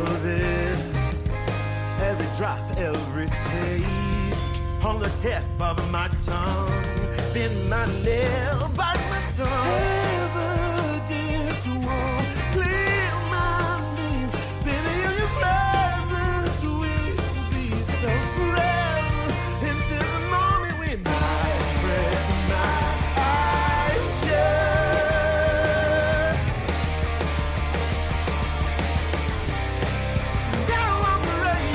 of it. Every drop, every taste on the tip of my tongue. Bend my nail, bite my thumb. Evidence won't clear my name. Baby, in your presence will be so forever. Until the moment when I press my eyes shut. Now I'm ready.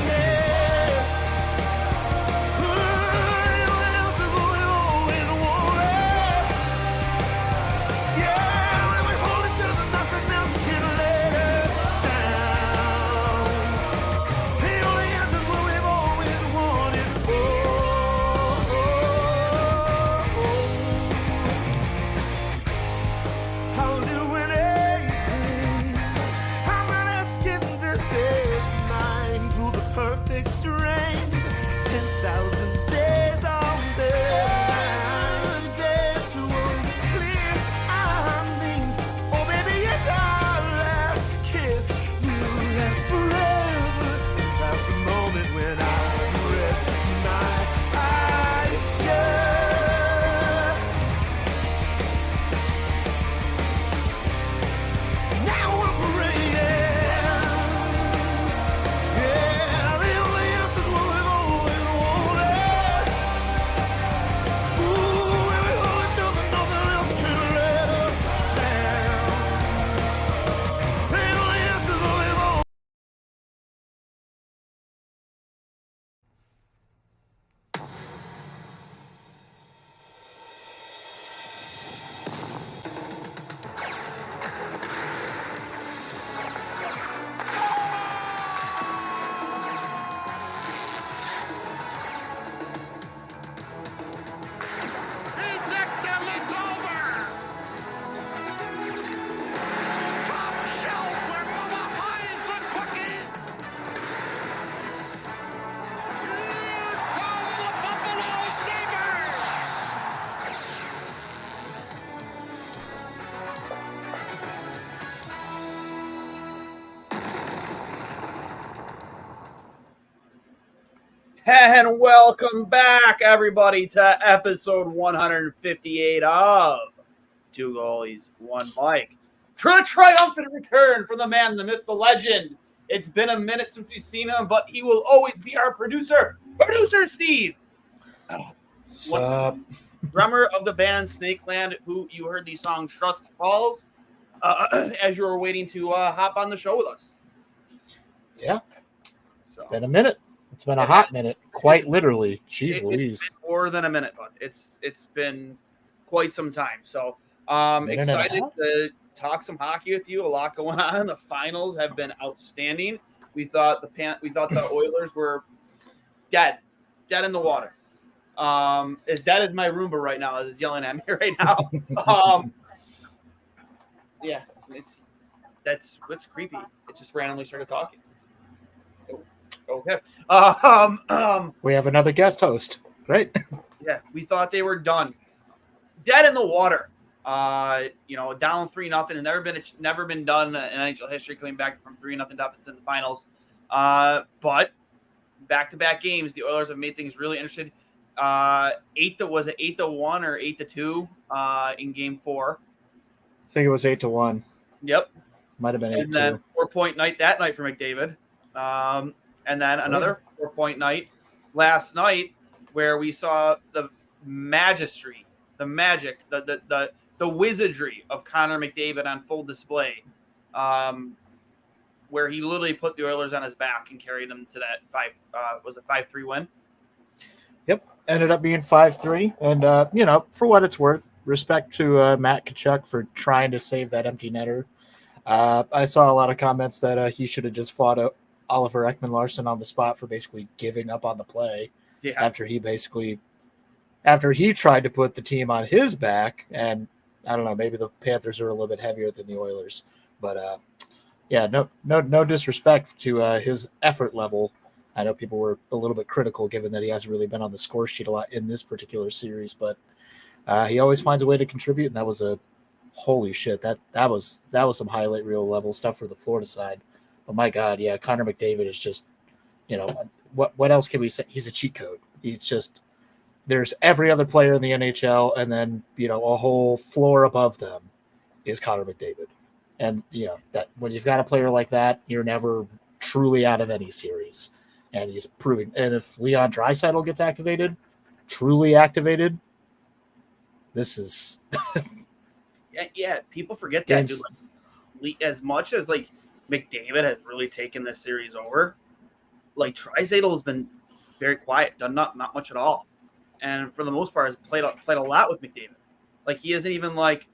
I'll do anything. I'm not asking to stay mine through the perfect strange. 10,000 days on there. Days to clear our names. Oh, baby, it's our last kiss. We'll last forever. That's the moment when I rest my eyes shut. Now I'm praying. Yeah, the only answer's what we've always wanted. Ooh, and we hold it till there's nothing else can let us down. The only answer's what we've always. It's over! Top shelf where Mama hides the cookies! Here come the Buffalo Sabres! And welcome back, everybody, to episode 158 of Two Goalies, One Mike. Triumphant return for the man, the myth, the legend. It's been a minute since we've seen him, but he will always be our producer. Producer Steve. Sup? Drummer of the band Snakeland, who you heard the song Trust Falls as you were waiting to hop on the show with us. Yeah, So, it's been a minute. It's been a hot minute, quite literally. Jeez Louise. It's been more than a minute, but it's been quite some time. So Minute and a excited half? to talk some hockey with you. A lot going on. The finals have been outstanding. We thought the Oilers were dead in the water. As dead as my Roomba right now is yelling at me right now. Yeah, it's creepy. It just randomly started talking. Okay. We have another guest host. Great. Yeah, we thought they were done. Dead in the water. Down 3-0. Never been done in NHL history, coming back from 3-0 deficits in the finals. But back-to-back games, the Oilers have made things really interesting. 8-1 or 8-2 in Game 4. I think it was 8-1. Yep. Might have been 8-2. And then 4-point night that night for McDavid. And then another 4-point night last night where we saw the magistry, the magic, the wizardry of Connor McDavid on full display, where he literally put the Oilers on his back and carried them to that 5-3 win? Yep. Ended up being 5-3. And, for what it's worth, respect to Matt Tkachuk for trying to save that empty netter. I saw a lot of comments that he should have just fought Oliver Ekman-Larsson on the spot for basically giving up on the play after he tried to put the team on his back. And I don't know, maybe the Panthers are a little bit heavier than the Oilers, but no disrespect to his effort level. I know people were a little bit critical given that he hasn't really been on the score sheet a lot in this particular series, but he always finds a way to contribute. And that was holy shit. That was some highlight reel level stuff for the Florida side. But my God, yeah, Connor McDavid is just, what else can we say? He's a cheat code. He's just, there's every other player in the NHL, and then, a whole floor above them is Connor McDavid. And, that when you've got a player like that, you're never truly out of any series. And he's proving. And if Leon Draisaitl gets truly activated, this is. Yeah, people forget that, dude. Like, as much as like McDavid has really taken this series over, like Draisaitl has been very quiet, done not much at all, and for the most part has played a lot with McDavid. Like he isn't even like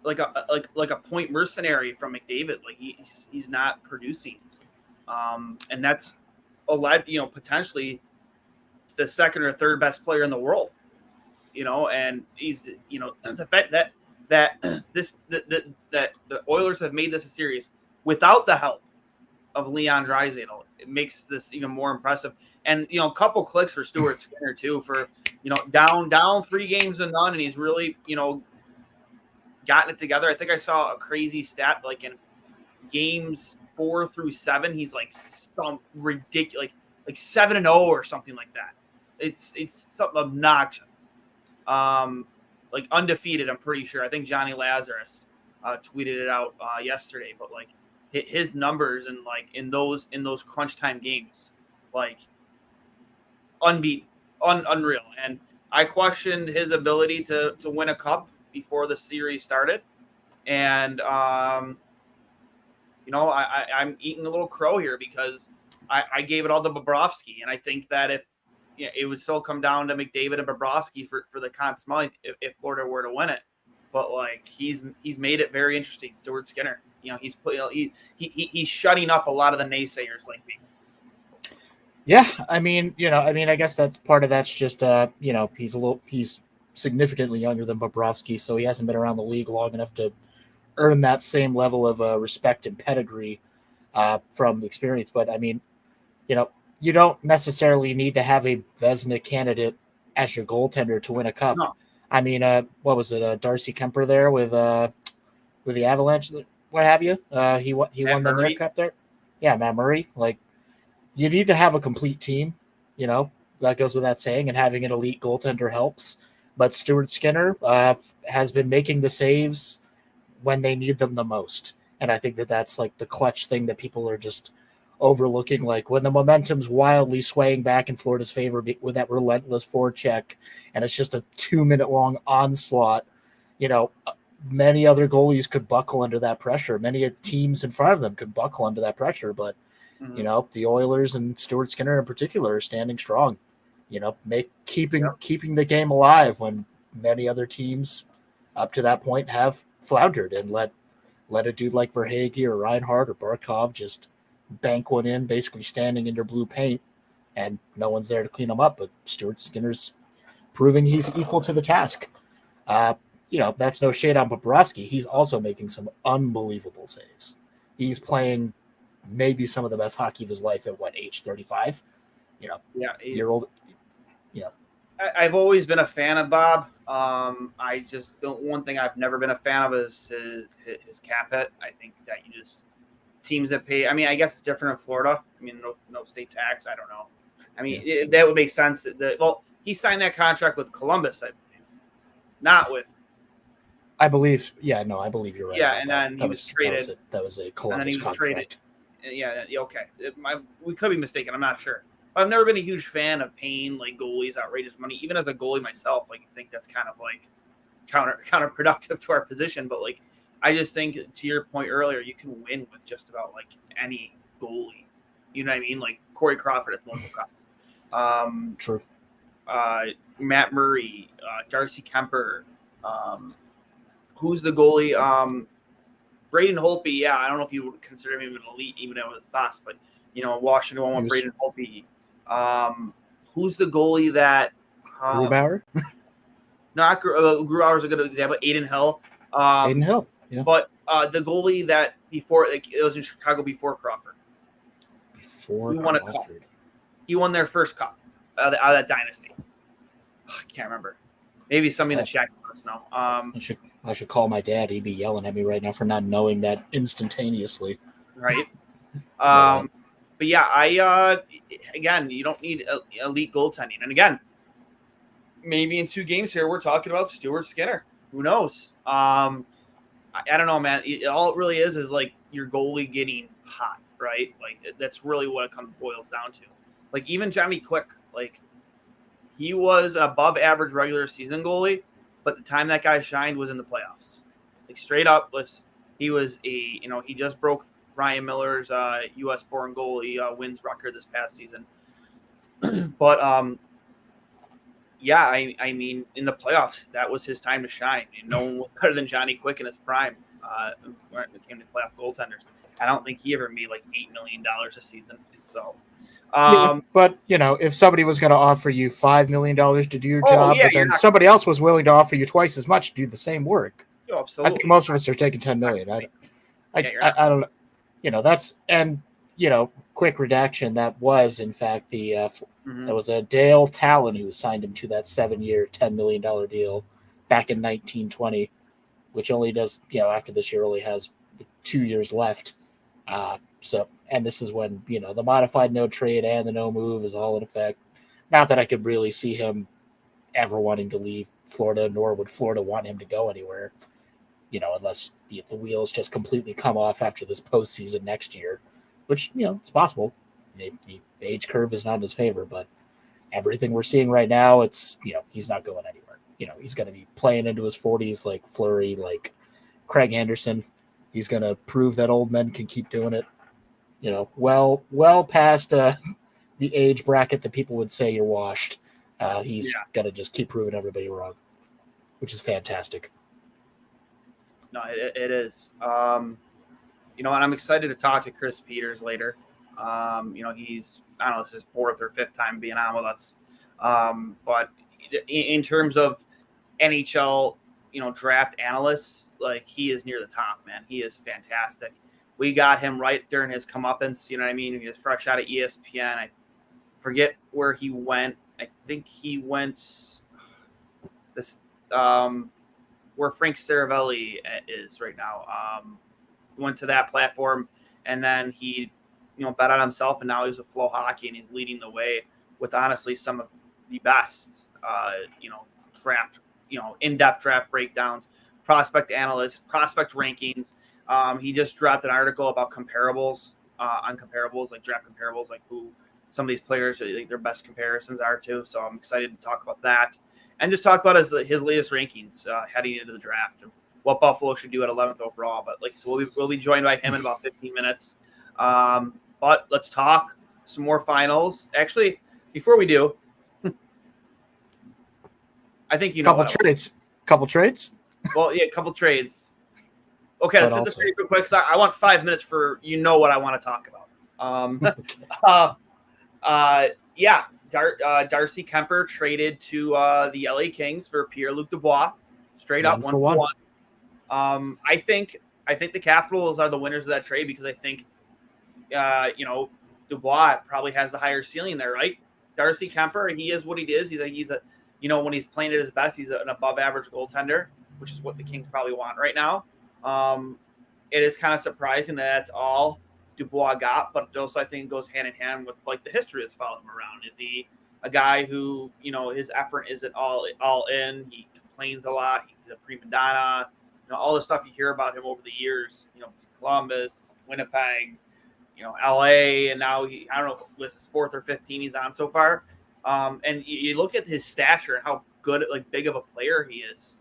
a point mercenary from McDavid. Like he's not producing, and that's potentially the second or third best player in the world. And he's the fact that the Oilers have made this a series without the help of Leon Draisaitl, it makes this even more impressive. And a couple clicks for Stuart Skinner too, for down 3-0, and he's really gotten it together. I think I saw a crazy stat, like in games 4 through 7, he's like some ridiculous, like 7-0 or something like that. It's something obnoxious. Like undefeated, I'm pretty sure. I think Johnny Lazarus tweeted it out yesterday, but like his numbers and like in those crunch time games, like unbeaten, unreal. And I questioned his ability to win a cup before the series started, and I'm eating a little crow here because I gave it all to Bobrovsky, and I think that if it would still come down to McDavid and Bobrovsky for the Conn Smythe if Florida were to win it. But like he's made it very interesting. Stuart Skinner, he's shutting up a lot of the naysayers like me. Yeah, I guess that's part of that's just he's significantly younger than Bobrovsky, so he hasn't been around the league long enough to earn that same level of respect and pedigree from experience. But you don't necessarily need to have a Vezina candidate as your goaltender to win a cup. No. What was it? Darcy Kemper there with the Avalanche, what have you? He won the Matt Cup there. Yeah, Matt Murray. Like, you need to have a complete team. That goes without saying, and having an elite goaltender helps. But Stuart Skinner has been making the saves when they need them the most, and I think that's like the clutch thing that people are just overlooking. Like when the momentum's wildly swaying back in Florida's favor with that relentless forecheck, and it's just a 2-minute long onslaught. Many other goalies could buckle under that pressure. Many teams in front of them could buckle under that pressure, but the Oilers and Stuart Skinner in particular are standing strong. Keeping the game alive when many other teams up to that point have floundered, and let a dude like Verhaeghe or Reinhart or Barkov just bank one in, basically standing in their blue paint, and no one's there to clean them up. But Stuart Skinner's proving he's equal to the task. That's no shade on Bobrovsky. He's also making some unbelievable saves. He's playing maybe some of the best hockey of his life at age 35. Year old. Yeah. I've always been a fan of Bob. I just one thing I've never been a fan of is his cap hit. I think that teams that pay. I guess it's different in Florida. No state tax. I don't know. That would make sense. He signed that contract with Columbus, I believe, not with. I believe. Yeah, no, I believe you're right. Yeah, and then he was traded. That was a Columbus and then he was contract. Traded. Yeah. Okay. We could be mistaken. I'm not sure. I've never been a huge fan of paying like goalies outrageous money, even as a goalie myself. Like, I think that's kind of like counterproductive to our position. But like, I just think, to your point earlier, you can win with just about like any goalie. You know what I mean? Like Corey Crawford at multiple cups. True. Matt Murray, Darcy Kemper. Who's the goalie? Braden Holtby. Yeah, I don't know if you would consider him an elite, even though it was best, but Washington won Braden Holtby. Who's the goalie that Grubauer? Not Grubauer's a good example. Aiden Hill. Aiden Hill. Yeah. But the goalie that before, like, it was in Chicago before Crawford. Before he won Crawford. a cup. He won their first cup out of that dynasty. I can't remember. Maybe somebody in the chat let us know. I should call my dad. He'd be yelling at me right now for not knowing that instantaneously. Right. But yeah, again, you don't need elite goaltending. And again, maybe in 2 games here, we're talking about Stuart Skinner. Who knows? I don't know, man. All it really is like your goalie getting hot, right? Like that's really what it boils down to. Like even Johnny Quick, like he was an above average regular season goalie, but the time that guy shined was in the playoffs. Like straight up, he was he just broke Ryan Miller's U.S. born goalie wins record this past season. But yeah, I mean, in the playoffs, that was his time to shine. And no one was better than Johnny Quick in his prime when it came to playoff goaltenders. I don't think he ever made like $8 million a season. So, but if somebody was going to offer you $5 million to do your job, yeah, but then somebody else was willing to offer you twice as much to do the same work, absolutely. I think most of us are taking $10 million. I don't know. That's quick redaction. That was in fact that was a Dale Talon who signed him to that 7-year, $10 million deal back in 1920, which only does after this year only has 2 years left. And this is when the modified no trade and the no move is all in effect. Not that I could really see him ever wanting to leave Florida, nor would Florida want him to go anywhere. Unless the wheels just completely come off after this postseason next year, which it's possible. The age curve is not in his favor, but everything we're seeing right now, it's he's not going anywhere. He's going to be playing into his 40s like Fleury, like Craig Anderson. He's going to prove that old men can keep doing it. Well past the age bracket that people would say you're washed. He's going to just keep proving everybody wrong, which is fantastic. No, it is. And I'm excited to talk to Chris Peters later. He's, I don't know, this is his 4th or 5th time being on with us. But in terms of NHL, draft analysts, like he is near the top, man. He is fantastic. We got him right during his comeuppance. You know what I mean? He was fresh out of ESPN. I forget where he went. I think he went where Frank Saravelli is right now. Went to that platform, and then he, bet on himself, and now he's with FloHockey, and he's leading the way with honestly some of the best, draft, in-depth draft breakdowns, prospect analysts, prospect rankings. He just dropped an article about comparables on comparables, like draft comparables, like who some of these players, like their best comparisons are to. So I'm excited to talk about that. And just talk about his latest rankings heading into the draft and what Buffalo should do at 11th overall. But so we'll be joined by him in about 15 minutes. But let's talk some more finals. Actually, before we do, I think couple trades. Well, yeah, a couple trades. Okay, let's hit the trade real quick because I want 5 minutes for what I want to talk about. Yeah. Darcy Kemper traded to the LA Kings for Pierre-Luc Dubois, straight up 1-for-1. I think the Capitals are the winners of that trade because I think Dubois probably has the higher ceiling there, right? Darcy Kemper, he is what he is. He's a when he's playing at his best, he's an above average goaltender, which is what the Kings probably want right now. It is kind of surprising that that's all Dubois got, but also I think it goes hand in hand with the history that's followed him around. Is he a guy who his effort isn't all in? He complains a lot. He's a prima donna. All the stuff you hear about him over the years. Columbus, Winnipeg, LA, and now I don't know with his 4th or 5th team he's on so far. And you look at his stature and how good, big of a player he is.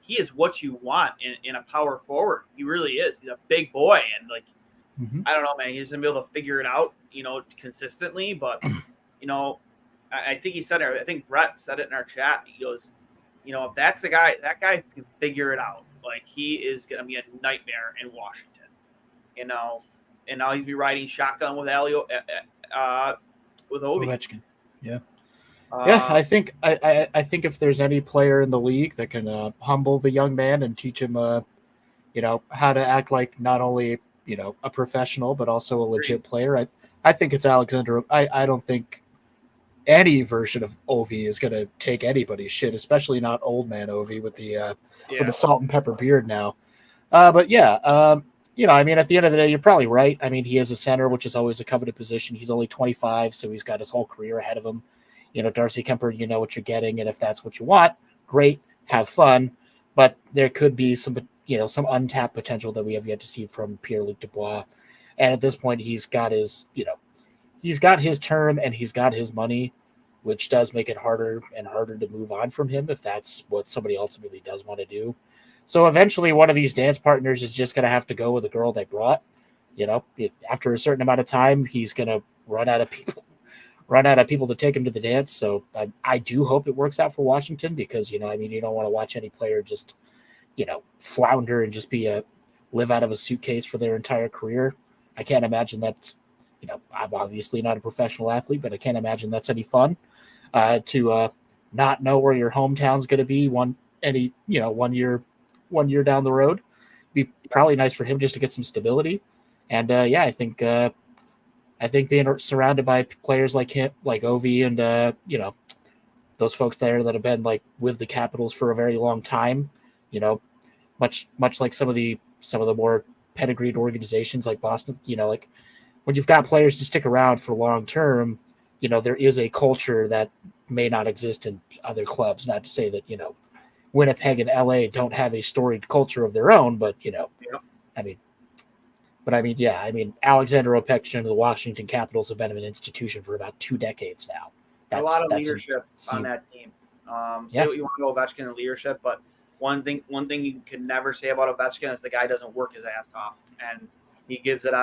He is what you want in a power forward. He really is. He's a big boy, and I don't know, man. He's gonna be able to figure it out, consistently. But I think he said it. I think Brett said it in our chat. He goes, if that's the guy, that guy can figure it out. He is gonna be a nightmare in Washington. And now he's gonna be riding shotgun with with Ovi. Ovechkin. Yeah. I think if there's any player in the league that can humble the young man and teach him, how to act like not only a professional but also a legit player, I think it's Alexander. I don't think any version of Ovi is going to take anybody's shit, especially not old man Ovi with the salt and pepper beard now. But yeah, I mean, at the end of the day, you're probably right. I mean, he is a center, which is always a coveted position. He's only 25, so he's got his whole career ahead of him. Darcy Kemper, you know what you're getting, and if that's what you want, great, have fun. But there could be some untapped potential that we have yet to see from Pierre-Luc Dubois. And at this point, he's got his term and he's got his money, which does make it harder and harder to move on from him if that's what somebody ultimately does want to do. So eventually one of these dance partners is just going to have to go with the girl they brought. After a certain amount of time, he's going to run out of people to take him to the dance. So I do hope it works out for Washington because, you don't want to watch any player just, flounder and just live out of a suitcase for their entire career. I can't imagine that's, I'm obviously not a professional athlete, but I can't imagine that's any fun to not know where your hometown's going to be one year down the road. Be probably nice for him just to get some stability. And I think being surrounded by players like him, like Ovi and, those folks there that have been like with the Capitals for a very long time, much like some of the more pedigreed organizations like Boston, like when you've got players to stick around for long term, there is a culture that may not exist in other clubs. Not to say that, Winnipeg and LA don't have a storied culture of their own, but, Alexander Ovechkin and the Washington Capitals have been an institution for about 2 decades now. A lot of leadership on that team. Say what you want to know Ovechkin and leadership, but one thing you can never say about Ovechkin is the guy doesn't work his ass off, and he gives it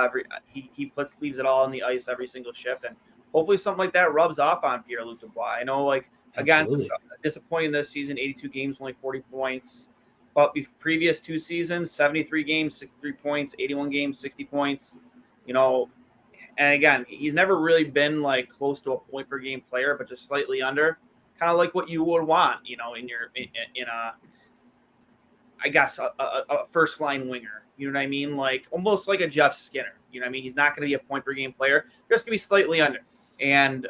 leaves it all on the ice every single shift, and hopefully something like that rubs off on Pierre-Luc Dubois. I know, again, disappointing this season, 82 games, only 40 points. But previous 2 seasons, 73 games, 63 points, 81 games, 60 points. And again, he's never really been close to a point per game player, but just slightly under, kind of like what you would want, in a first line winger. You know what I mean? Almost like a Jeff Skinner. You know what I mean? He's not going to be a point per game player, just going to be slightly under. And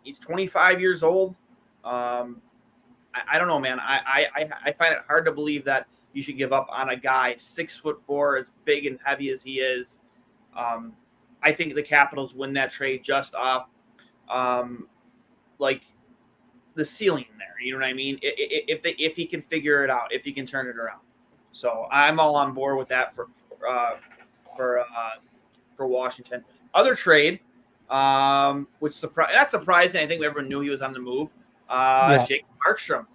he's 25 years old. I don't know, man. I find it hard to believe that you should give up on a guy 6'4", as big and heavy as he is. I think the Capitals win that trade just off, the ceiling there. You know what I mean? If he can figure it out, if he can turn it around. So I'm all on board with that for Washington. Other trade, which not surprising. I think everyone knew he was on the move. Jake Markstrom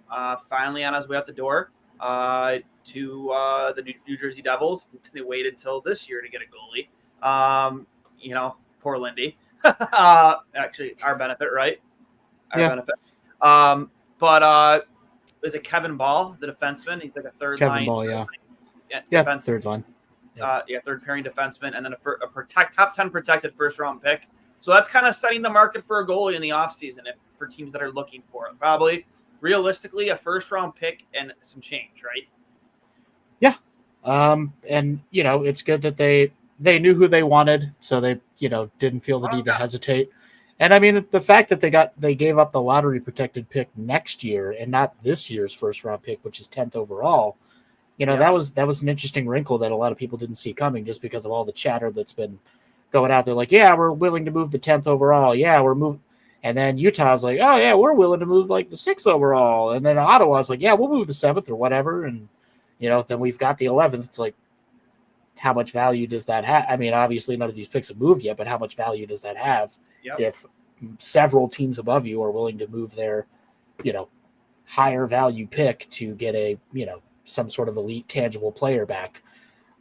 finally on his way out the door to the New Jersey Devils. They waited till this year to get a goalie. Poor Lindy. Actually, our benefit, right? Our benefit. But is it Kevin Ball, the defenseman? He's like a third line. Kevin Ball, yeah, third line. Third pairing defenseman, and then a top 10 protected first round pick. So that's kind of setting the market for a goalie in the offseason for teams that are looking for it. Probably, realistically, a first round pick and some change, right? Yeah. And it's good that they knew who they wanted, so they didn't feel the need to hesitate. And I mean, the fact that they gave up the lottery protected pick next year and not this year's first round pick, which is 10th overall, that was an interesting wrinkle that a lot of people didn't see coming, just because of all the chatter that's been going out there. Like, yeah, we're willing to move the 10th overall. Yeah, we're moving. And then Utah's like, oh yeah, we're willing to move the 6th overall. And then Ottawa's like, yeah, we'll move the 7th or whatever. And then we've got the 11th. It's like, how much value does that have? I mean, obviously none of these picks have moved yet, but how much value does that have if several teams above you are willing to move their, higher value pick to get a, some sort of elite tangible player back?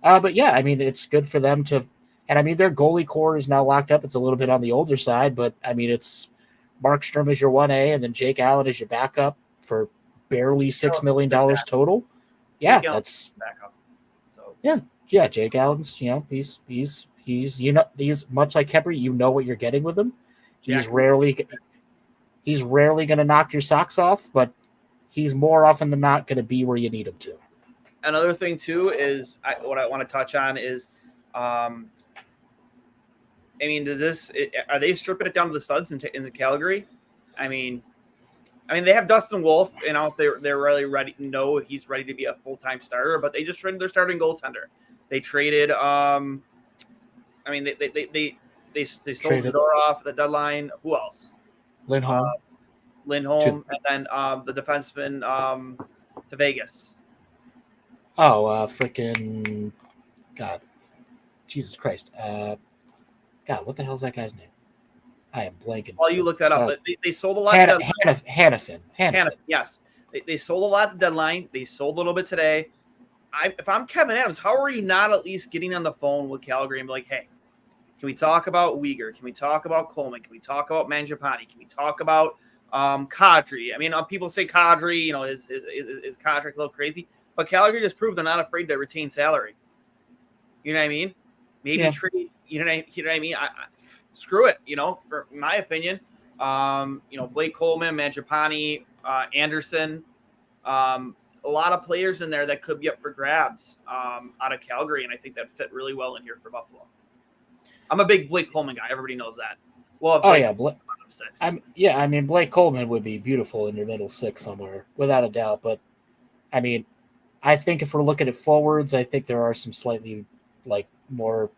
But yeah, I mean, it's good for them to, and I mean, their goalie core is now locked up. It's a little bit on the older side, but I mean, it's Markstrom is your 1A and then Jake Allen is your backup for barely $6 million total. Yeah, that's backup. So yeah, Jake Allen's, he's much like Kemper. What you're getting with him. He's rarely going to knock your socks off, but he's more often than not going to be where you need him to. Another thing too is what I want to touch on is, are they stripping it down to the studs in the Calgary? I mean, they have Dustin Wolf, they're really ready. He's ready to be a full-time starter, but they just traded their starting goaltender. They traded. I mean, they sold Traded. Zadorov at the deadline. Who else? Lindholm. Lindholm, and then the defenseman to Vegas. Freaking God, Jesus Christ. God, what the hell's that guy's name? I am blanking. While you look that up, but they sold a lot. Hannafin. Yes, they sold a lot at the deadline. They sold a little bit today. If I'm Kevin Adams, how are you not at least getting on the phone with Calgary and be like, hey, can we talk about Uyghur? Can we talk about Coleman? Can we talk about Mangiapane? Can we talk about Kadri? I mean, people say Kadri, you know, is contract a little crazy, but Calgary just proved they're not afraid to retain salary. You know what I mean? Maybe trade. You know what I mean? Screw it. You know, for my opinion, you know, Blake Coleman, Mangiapane, Anderson, a lot of players in there that could be up for grabs out of Calgary, and I think that fit really well in here for Buffalo. I'm a big Blake Coleman guy. Everybody knows that. Well, six. I mean, Blake Coleman would be beautiful in your middle six somewhere, without a doubt. But I mean, I think if we're looking at forwards, I think there are some slightly like more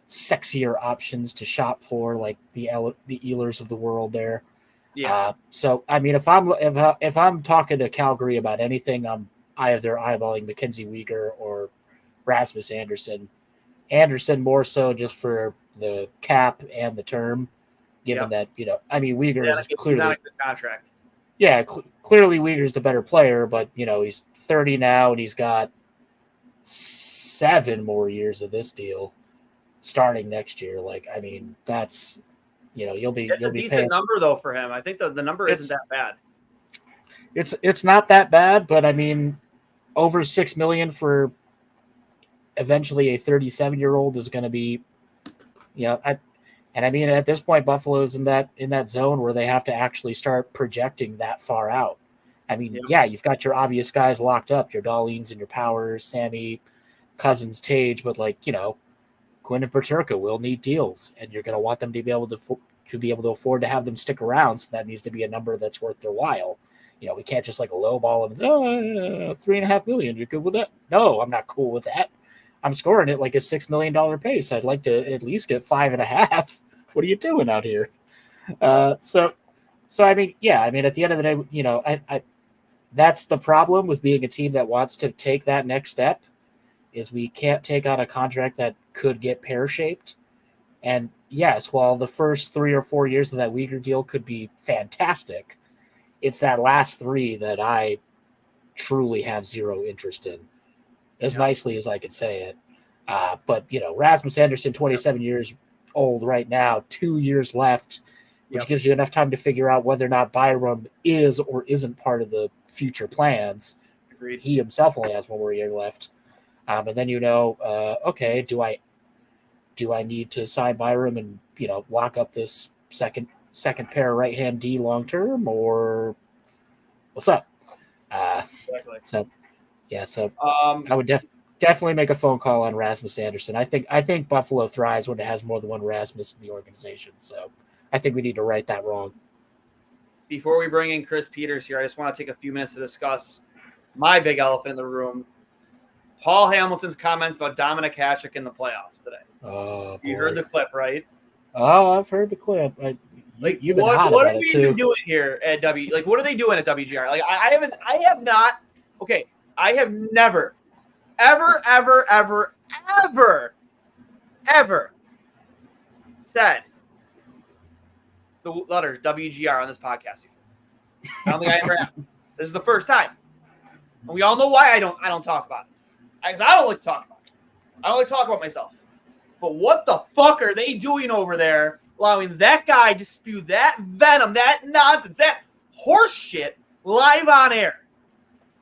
sexier options to shop for, like the Ehlers of the world there. Yeah. So I mean, if I'm talking to Calgary about anything, I'm either eyeballing Mackenzie Weegar or Rasmus Anderson. Anderson more so just for the cap and the term, given that, you know, I mean, Weegar is clearly not a good contract. Yeah, clearly Weegar's the better player, but you know, he's 30 now and he's got 7 more years of this deal starting next year. Like, I mean, that's, you know, you'll be a decent number though for him. I think the number isn't that bad. It's not that bad, but I mean, over $6 million for eventually a 37-year-old is going to be, you know, I mean, at this point, Buffalo's in that zone where they have to actually start projecting that far out. I mean, you've got your obvious guys locked up, your Dahlins and your Powers, Sammy, Cousins, Tage, but like, you know, Quinn and Peterka will need deals, and you're going to want them to be able to afford to have them stick around. So that needs to be a number that's worth their while. You know, we can't just like lowball them. $3.5 million. You're good with that? No, I'm not cool with that. I'm scoring it like a $6 million pace. I'd like to at least get 5.5. What are you doing out here? So I mean, at the end of the day, you know, I that's the problem with being a team that wants to take that next step, is we can't take on a contract that could get pear-shaped. And yes, while the first 3 or 4 years of that Weegar deal could be fantastic, it's that last 3 that I truly have zero interest in, as nicely as I could say it. But, you know, Rasmus Anderson, 27 years old right now, 2 years left, which gives you enough time to figure out whether or not Byram is or isn't part of the future plans. Agreed. He himself only has 1 more year left. And then, you know, okay, do I need to sign Byram and, you know, lock up this second pair right-hand D long-term, or what's up? Exactly. So I would definitely make a phone call on Rasmus Anderson. I think Buffalo thrives when it has more than one Rasmus in the organization. So I think we need to right that wrong. Before we bring in Chris Peters here, I just want to take a few minutes to discuss my big elephant in the room. Paul Hamilton's comments about Dominic Hasek in the playoffs today. Oh, you heard the clip, right? Oh, I've heard the clip. You've been hot what are we doing here at what are they doing at WGR? Like, I have not. Okay, I have never, ever said the letters WGR on this podcast before. I don't think I ever have. This is the first time, and we all know why I don't talk about it. I don't like to talk about it. I don't like to talk about myself. But what the fuck are they doing over there, allowing that guy to spew that venom, that nonsense, that horse shit live on air?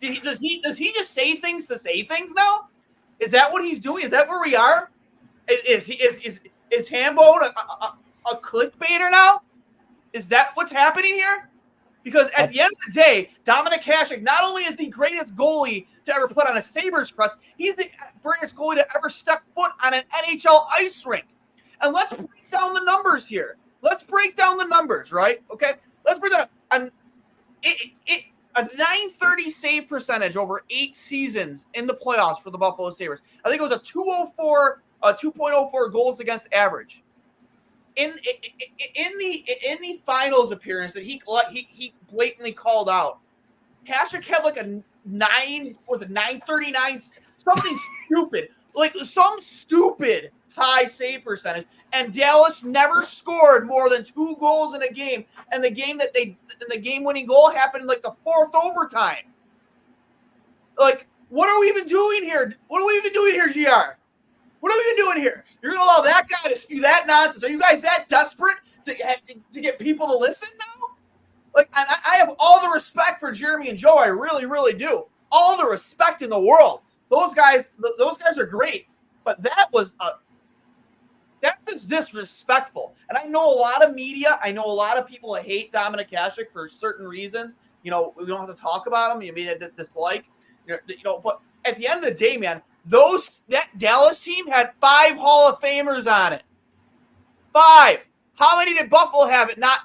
Does he just say things to say things now? Is that what he's doing? Is that where we are? Is Hambone a clickbaiter now? Is that what's happening here? Because at the end of the day, Dominic Hasek not only is the greatest goalie to ever put on a Sabres crest, he's the greatest goalie to ever step foot on an NHL ice rink. And let's break down the numbers here. Let's break down the numbers, right? Okay? Let's break down. a .930 save percentage over 8 seasons in the playoffs for the Buffalo Sabres. I think it was a 2.04 goals against average. In the finals appearance that he blatantly called out, Hasek had like a 939, something stupid, like some stupid high save percentage, and Dallas never scored more than 2 goals in a game, and the game-winning goal happened in like the 4th overtime. Like, what are we even doing here? What are we even doing here, GR? What are we even doing here? You're going to allow that guy to spew that nonsense? Are you guys that desperate to get people to listen now? Like, I have all the respect for Jeremy and Joe. I really, really do. All the respect in the world. Those guys are great. But that was disrespectful. And I know a lot of media. I know a lot of people that hate Dominik Hasek for certain reasons. You know, we don't have to talk about him. You may dislike. You know, but at the end of the day, man, that Dallas team had 5 Hall of Famers on it. 5. How many did Buffalo have it? Not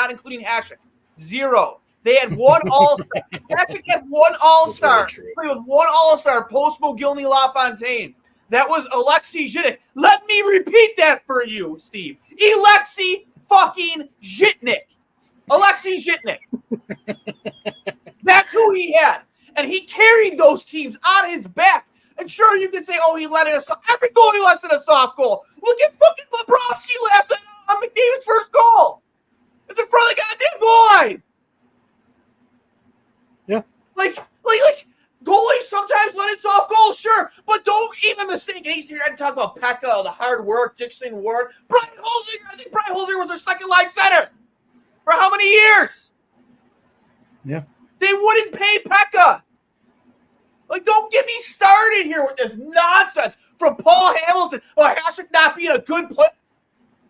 including Hasek. 0. They had 1 All-Star. Hasek had 1 All-Star. Played with 1 All-Star post Mogilny LaFontaine. That was Alexei Zhitnik. Let me repeat that for you, Steve. Alexei fucking Zhitnik. Alexei Zhitnik. That's who he had. And he carried those teams on his back. And sure, you can say, oh, he let in every goal he lets in a soft goal. Look at fucking Bobrovsky last on McDavid's first goal. It's in front of the goddamn goal line. Yeah. Like goalies sometimes let in soft goals, sure, but don't even mistake it. He's here to talk about Pekka, the hard work, Dixon Ward. Brian Holzinger, I think Brian Holzinger was their second line center. For how many years? Yeah. They wouldn't pay Pekka. Like, don't get me started here with this nonsense from Paul Hamilton. Oh, Hasek not being a good player.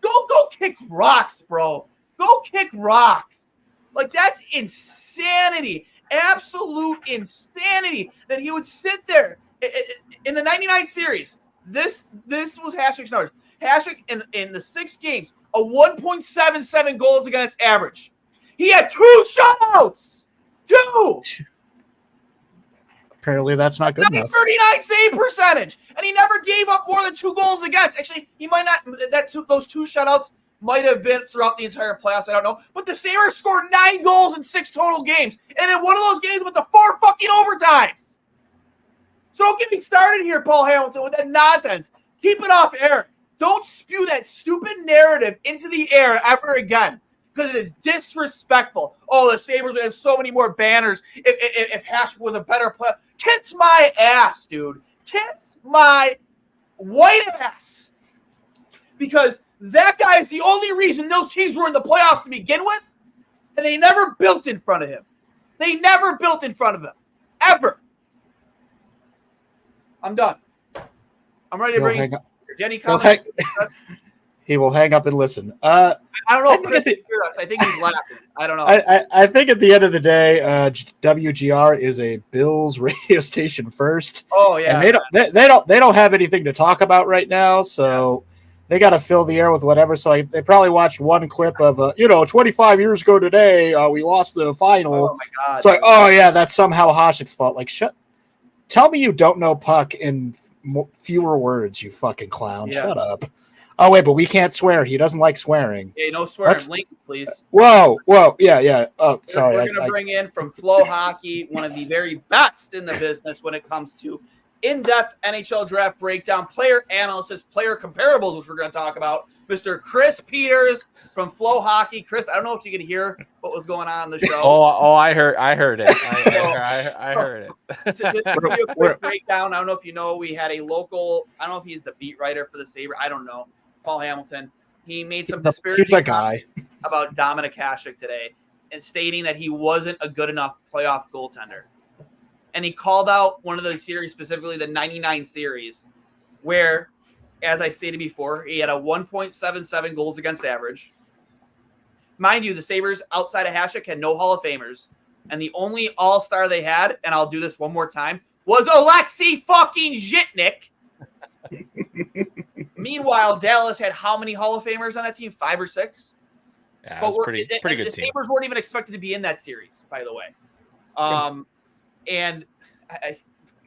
Go kick rocks, bro. Go kick rocks. Like, that's insanity. Absolute insanity that he would sit there in the 99 series. This was Hasek's numbers. Hasek in the 6 games, a 1.77 goals against average. He had 2 shutouts. 2. Apparently that's not good enough. 39 save percentage, and he never gave up more than 2 goals against. Actually, he might not. Those 2 shutouts might have been throughout the entire playoffs. I don't know. But the Sabres scored 9 goals in 6 total games, and in one of those games with the 4 fucking overtimes. So don't get me started here, Paul Hamilton, with that nonsense. Keep it off air. Don't spew that stupid narrative into the air ever again. Because it is disrespectful. Oh, the Sabres would have so many more banners if Hasek was a better player. Kiss my ass, dude. Kiss my white ass. Because that guy is the only reason those teams were in the playoffs to begin with, and they never built in front of him. They never built in front of him. Ever. I'm done. I'm ready to bring in Jenny comments. He will hang up and listen. I don't know if Chris can hear us. I think he's laughing. I don't know. I think at the end of the day, WGR is a Bills radio station first. Oh yeah, and they don't have anything to talk about right now, so they got to fill the air with whatever. So they probably watched one clip of 25 years ago today we lost the final. Oh my god! It's like, oh yeah, that's somehow Hasek's fault. Like, tell me you don't know puck in fewer words, you fucking clown. Yeah. Shut up. Oh, wait, but we can't swear. He doesn't like swearing. Yeah, no swearing. Link, please. Whoa. Yeah. Oh, sorry. We're going to bring in from FloHockey, one of the very best in the business when it comes to in-depth NHL draft breakdown, player analysis, player comparables, which we're going to talk about, Mr. Chris Peters from FloHockey. Chris, I don't know if you can hear what was going on in the show. Oh, I heard it. I heard it. So just to give you a quick breakdown, I don't know if you know, we had a local, I don't know if he's the beat writer for the Sabres. I don't know. Paul Hamilton. He made some disparaging guy about Dominik Hasek today and stating that he wasn't a good enough playoff goaltender. And he called out one of the series, specifically the 99 series, where, as I stated before, he had a 1.77 goals against average. Mind you, the Sabres, outside of Hasek, had no Hall of Famers. And the only all-star they had, and I'll do this one more time, was Alexei fucking Zhitnik. Meanwhile, Dallas had how many Hall of Famers on that team? 5 or 6? Yeah, it was pretty good the team. Sabres weren't even expected to be in that series, by the way. And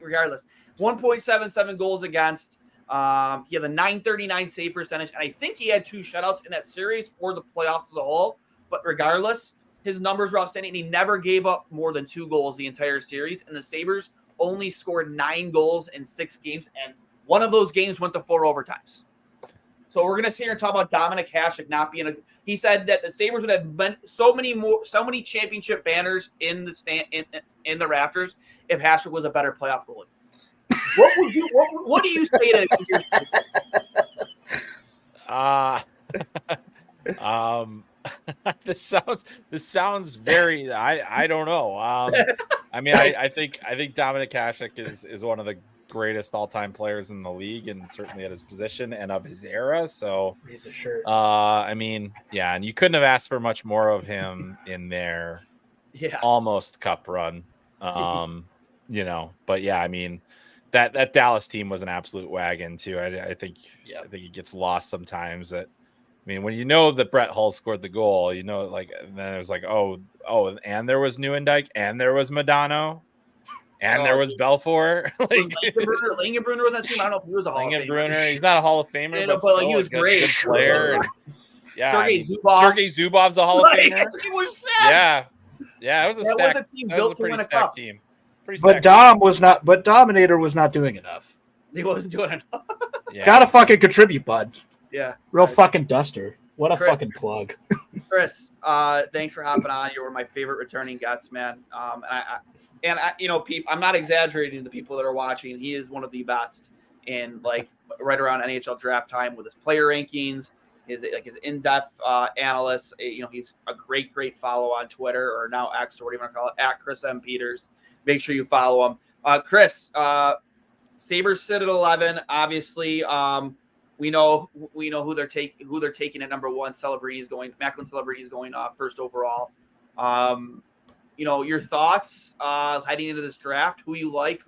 regardless, 1.77 goals against. He had a .939 save percentage, and I think he had 2 shutouts in that series or the playoffs as a whole. But regardless, his numbers were outstanding. He never gave up more than 2 goals the entire series, and the Sabres only scored 9 goals in 6 games, and one of those games went to 4 overtimes. So we're gonna sit here and talk about Dominic Hasek not being a. He said that the Sabres would have been so many championship banners in the rafters if Hasek was a better playoff goalie. What do you say to your This sounds very. I don't know. I mean, I think Dominic Hasek is one of the greatest all-time players in the league, and certainly at his position and of his era. So, Read the shirt. I mean, yeah, and you couldn't have asked for much more of him in their almost cup run. You know, but yeah, I mean, that Dallas team was an absolute wagon too. I think it gets lost sometimes that. I mean, when you know that Brett Hull scored the goal, you know, like, and then it was like, oh, and there was Nieuwendyk, and there was Modano, and there was Belfour. Langenbrunner was that team. I don't know if he was a Hall of Famer. He's not a Hall of Famer, but like, he was great. Good player. Yeah, Sergei Zubov's a Hall of Famer. He was sad. Yeah, it was a stacked team built to win a cup. Team. But Dom was not. But Dominator was not doing enough. He wasn't doing enough. Yeah. Gotta fucking contribute, bud. Yeah. Real fucking duster. What a fucking plug. Chris, thanks for hopping on. You're one of my favorite returning guests, man. And I you know, I'm not exaggerating the people that are watching. He is one of the best in like right around NHL draft time with his player rankings, his in-depth analysts. You know, he's a great follow on Twitter or now X or whatever you want to call it, at Chris M. Peters. Make sure you follow him. Chris, Sabres sit at 11. Obviously, we know who they're taking at number 1. Macklin Celebrini is going first overall. You know, your thoughts heading into this draft, who you like,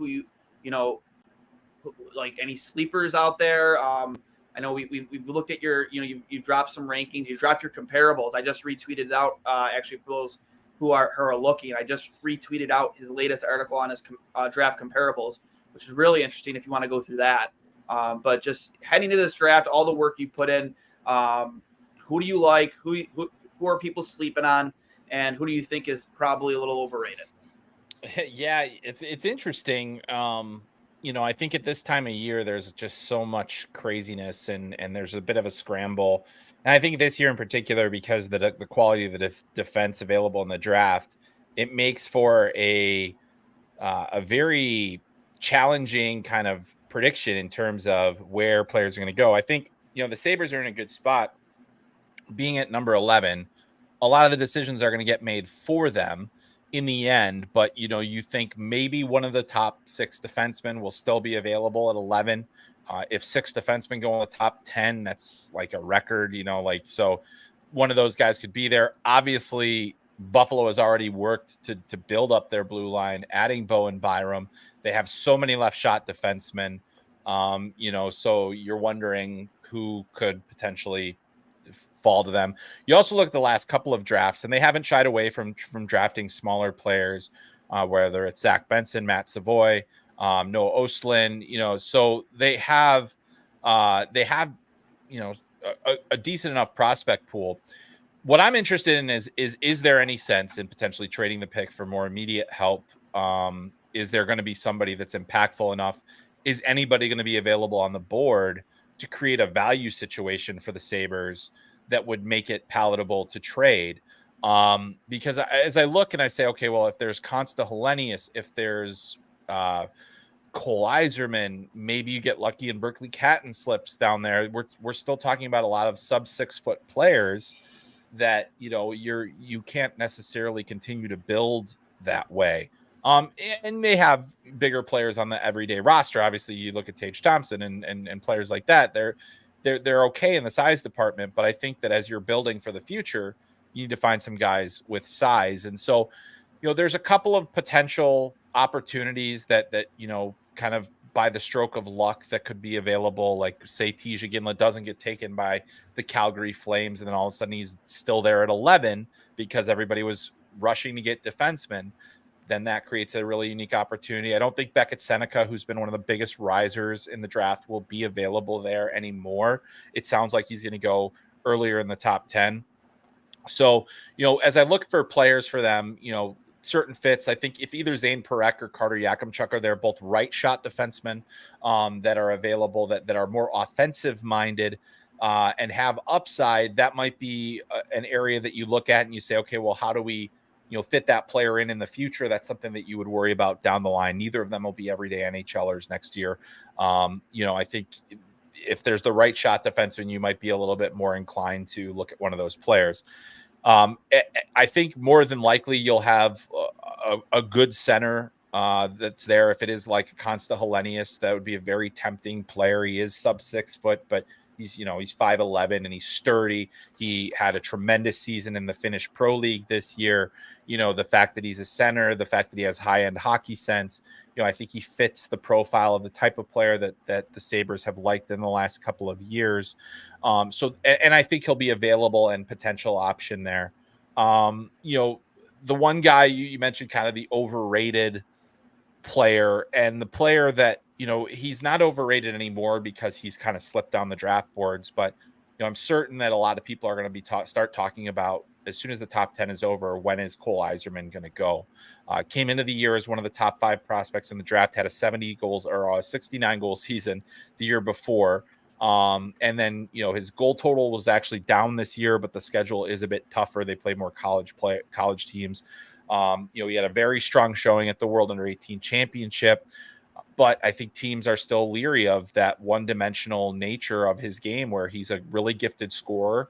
like any sleepers out there. I know we've looked at your, you've dropped some rankings, you dropped your comparables. I just retweeted out actually for those who are looking. I just retweeted out his latest article on his draft comparables, which is really interesting if you want to go through that. But just heading into this draft, all the work you put in, who do you like? Who are people sleeping on? And who do you think is probably a little overrated? Yeah, it's interesting. I think at this time of year, there's just so much craziness and there's a bit of a scramble. And I think this year in particular, because the quality of the defense available in the draft, it makes for a very challenging kind of prediction in terms of where players are going to go. I think, the Sabres are in a good spot being at number 11. A lot of the decisions are going to get made for them in the end, but you think maybe one of the top 6 defensemen will still be available at 11. If 6 defensemen go in the top 10, that's like a record, so one of those guys could be there. Obviously, Buffalo has already worked to build up their blue line, adding Bowen Byram. They have so many left shot defensemen, so you're wondering who could potentially fall to them. You also look at the last couple of drafts, and they haven't shied away from drafting smaller players, whether it's Zach Benson, Matt Savoy, Noah Ostlund, so they have a decent enough prospect pool. What I'm interested in is there any sense in potentially trading the pick for more immediate help? Is there going to be somebody that's impactful enough? Is anybody going to be available on the board to create a value situation for the Sabres that would make it palatable to trade? Because as I look and I say, okay, well, if there's Consta Helenius, if there's Cole Iserman, maybe you get lucky and Berkeley Catton slips down there. We're still talking about a lot of sub 6 foot players that, you can't necessarily continue to build that way. And they have bigger players on the everyday roster. Obviously, you look at Tage Thompson and players like that. They're okay in the size department, but I think that as you're building for the future, you need to find some guys with size. And so, there's a couple of potential opportunities that kind of by the stroke of luck that could be available. Like say Tisha Ginla doesn't get taken by the Calgary Flames, and then all of a sudden he's still there at 11 because everybody was rushing to get defensemen. Then that creates a really unique opportunity. I don't think Beckett Seneca, who's been one of the biggest risers in the draft, will be available there anymore. It sounds like he's going to go earlier in the top 10. So, as I look for players for them, certain fits, I think if either Zane Parekh or Carter Yakimchuk are there, both right shot defensemen that are available that are more offensive minded and have upside, that might be an area that you look at and you say, okay, well, how do we fit that player in the future? That's something that you would worry about down the line. Neither of them will be everyday NHLers next year. I think if there's the right shot defenseman, you might be a little bit more inclined to look at one of those players. I think more than likely you'll have a good center that's there. If it is like Consta Helenius, that would be a very tempting player. He is sub 6 foot, but he's 5'11" and he's sturdy. He had a tremendous season in the Finnish Pro League this year. The fact that he's a center, the fact that he has high-end hockey sense, I think he fits the profile of the type of player that the Sabres have liked in the last couple of years. And I think he'll be available and potential option there. The one guy you mentioned, kind of the overrated player, and the player that, he's not overrated anymore because he's kind of slipped down the draft boards. But, I'm certain that a lot of people are going to be start talking about, as soon as the top 10 is over, when is Cole Yzerman going to go? Came into the year as one of the top 5 prospects in the draft, had a 70 goals or a 69 goal season the year before. And then, his goal total was actually down this year, but the schedule is a bit tougher. They play more college teams. He had a very strong showing at the World Under-18 Championship, but I think teams are still leery of that one-dimensional nature of his game, where he's a really gifted scorer,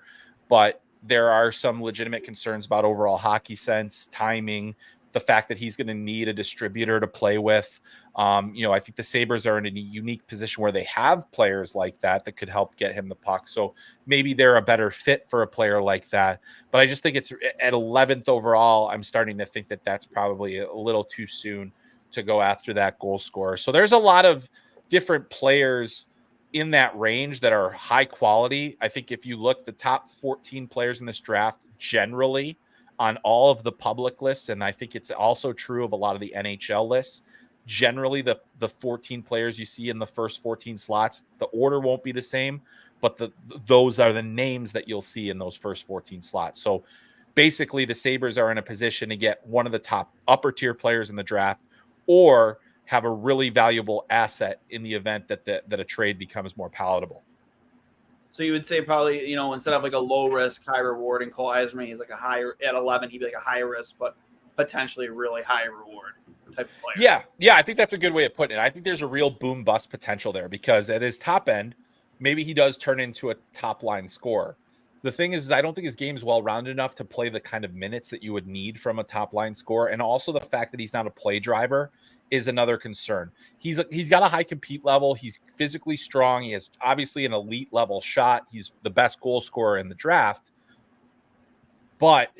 but there are some legitimate concerns about overall hockey sense, timing, the fact that he's going to need a distributor to play with. I think the Sabres are in a unique position where they have players like that could help get him the puck. So maybe they're a better fit for a player like that. But I just think it's at 11th overall. I'm starting to think that that's probably a little too soon to go after that goal scorer. So there's a lot of different players in that range that are high quality. I think if you look the top 14 players in this draft generally on all of the public lists, and I think it's also true of a lot of the NHL lists, generally the 14 players you see in the first 14 slots, the order won't be the same, but those are the names that you'll see in those first 14 slots. So basically the Sabres are in a position to get one of the top upper tier players in the draft, or have a really valuable asset in the event that a trade becomes more palatable. So you would say probably, instead of like a low risk, high reward in Cole Yzerman, he's like a higher at 11, he'd be like a high risk, but potentially really high reward type of player. Yeah. I think that's a good way of putting it. I think there's a real boom bust potential there, because at his top end, maybe he does turn into a top line scorer. The thing is I don't think his game is well rounded enough to play the kind of minutes that you would need from a top line scorer. And also the fact that he's not a play driver is another concern. He's got a high compete level. He's physically strong. He has obviously an elite level shot. He's the best goal scorer in the draft. But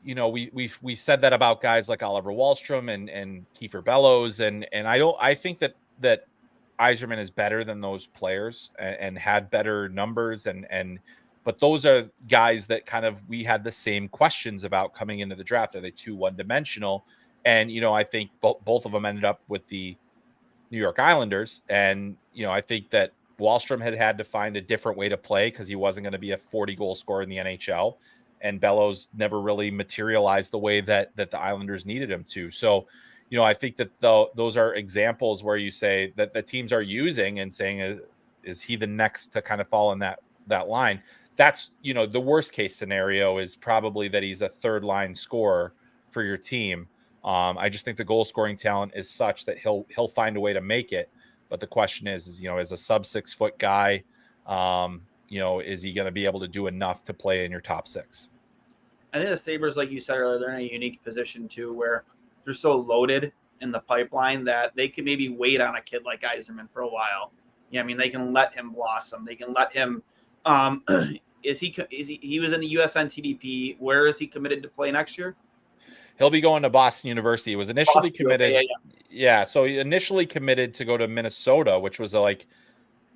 we said that about guys like Oliver Wahlstrom and Kiefer Bellows, and I think that Yzerman is better than those players and had better numbers but those are guys that kind of we had the same questions about coming into the draft. Are they too one-dimensional? And, I think both of them ended up with the New York Islanders. And, I think that Wahlstrom had to find a different way to play because he wasn't going to be a 40-goal scorer in the NHL. And Bellows never really materialized the way that the Islanders needed him to. So, I think that those are examples where you say that the teams are using and saying, is he the next to kind of fall in that line? That's, the worst case scenario is probably that he's a third line scorer for your team. I just think the goal scoring talent is such that he'll find a way to make it. But the question is as a sub 6 foot guy, is he going to be able to do enough to play in your top 6? I think the Sabres, like you said earlier, they're in a unique position too, where they're so loaded in the pipeline that they can maybe wait on a kid like Yzerman for a while. Yeah, I mean, they can let him blossom. They can let him. He was in the USN TDP. Where is he committed to play next year? He'll be going to Boston University. He was initially committed. Okay, Yeah. So he initially committed to go to Minnesota, which was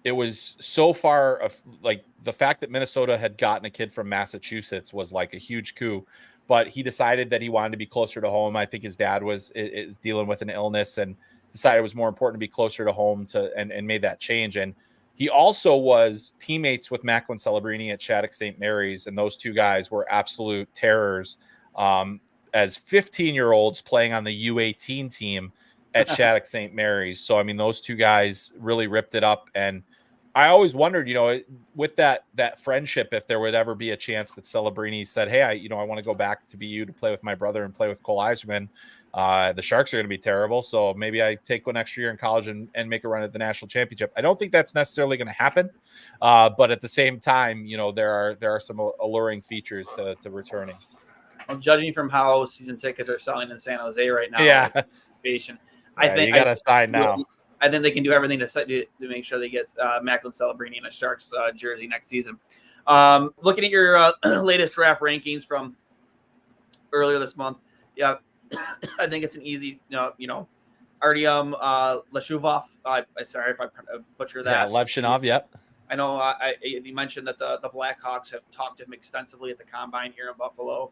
it was so far of like the fact that Minnesota had gotten a kid from Massachusetts was like a huge coup, but he decided that he wanted to be closer to home. I think his dad is dealing with an illness and decided it was more important to be closer to home and made that change. And he also was teammates with Macklin Celebrini at Shattuck St. Mary's. And those two guys were absolute terrors as 15-year-olds playing on the U18 team at Shattuck St. Mary's. So, I mean, those two guys really ripped it up. And I always wondered, with that friendship, if there would ever be a chance that Celebrini said, hey, I want to go back to BU to play with my brother and play with Cole Eiserman. The Sharks are going to be terrible. So maybe I take one extra year in college and make a run at the national championship. I don't think that's necessarily going to happen. But at the same time, there are some alluring features to returning. I'm judging from how season tickets are selling in San Jose right now. Yeah. I think you got to sign now. I think they can do everything to make sure they get Macklin Celebrini in a Sharks jersey next season. Looking at your latest draft rankings from earlier this month, yeah, I think it's an easy, Artyom Leshuvov. Sorry if I butcher that. Yeah, Levshinov, yep. I know you mentioned that the Blackhawks have talked to him extensively at the Combine here in Buffalo.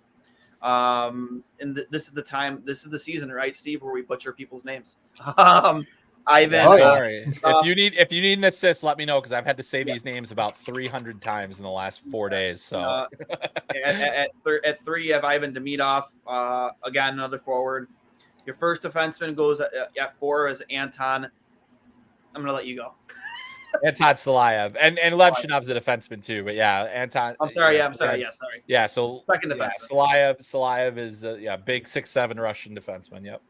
And this is the season, right, Steve, where we butcher people's names. Ivan. If you need an assist, let me know because I've had to say these names about 300 times in the last 4 days. So at 3, you have Ivan Demidov. Again, another forward. Your first defenseman goes at 4 is Anton. I'm gonna let you go. Anton Salayev and Levshinov's a defenseman too, but yeah, Anton. I'm sorry. Yeah, sorry. Yeah, so second defenseman. Yeah, Salayev is big 6'7" Russian defenseman. Yep.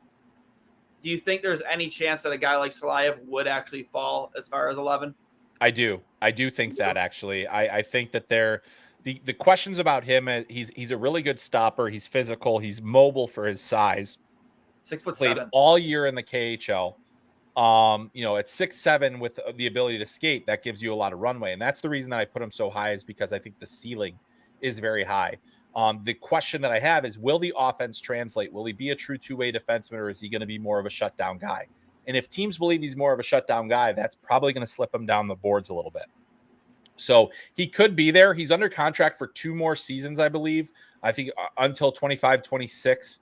Do you think there's any chance that a guy like Salayev would actually fall as far as 11? I do think that actually. I think that the questions about him. He's a really good stopper. He's physical. He's mobile for his size. 6'7". Played all year in the KHL. At 6'7" with the ability to skate, that gives you a lot of runway. And that's the reason that I put him so high is because I think the ceiling is very high. The question that I have is, will the offense translate? Will he be a true two-way defenseman, or is he going to be more of a shutdown guy? And if teams believe he's more of a shutdown guy, that's probably going to slip him down the boards a little bit. So he could be there. He's under contract for 2 more seasons, I believe. I think until 25-26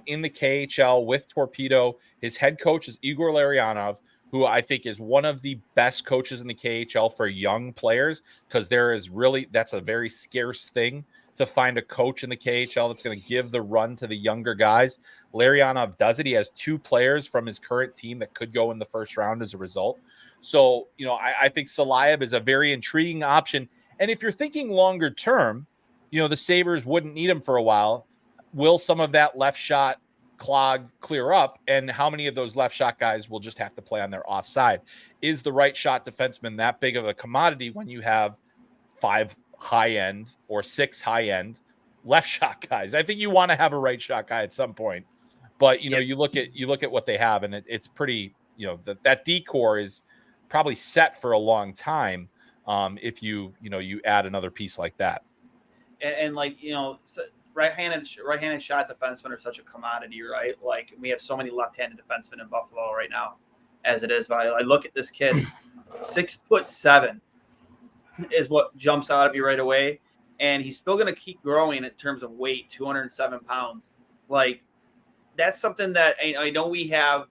in the KHL with Torpedo. His head coach is Igor Larionov, who I think is one of the best coaches in the KHL for young players, because that's a very scarce thing to find a coach in the KHL that's going to give the run to the younger guys. Larionov does it. He has 2 players from his current team that could go in the first round as a result. So, I think Salayev is a very intriguing option. And if you're thinking longer term, the Sabres wouldn't need him for a while. Will some of that left shot clog clear up? And how many of those left shot guys will just have to play on their offside? Is the right shot defenseman that big of a commodity when you have 5 high-end or 6 high-end left shot guys? I think you want to have a right shot guy at some point, but you look at what they have, and it's pretty, that D-core is probably set for a long time. If you add another piece like that, and right-handed shot defensemen are such a commodity, right? Like, we have so many left-handed defensemen in Buffalo right now, as it is. But I look at this kid, 6'7" is what jumps out at me right away, and he's still going to keep growing in terms of weight, 207 pounds. Like, that's something that I know we have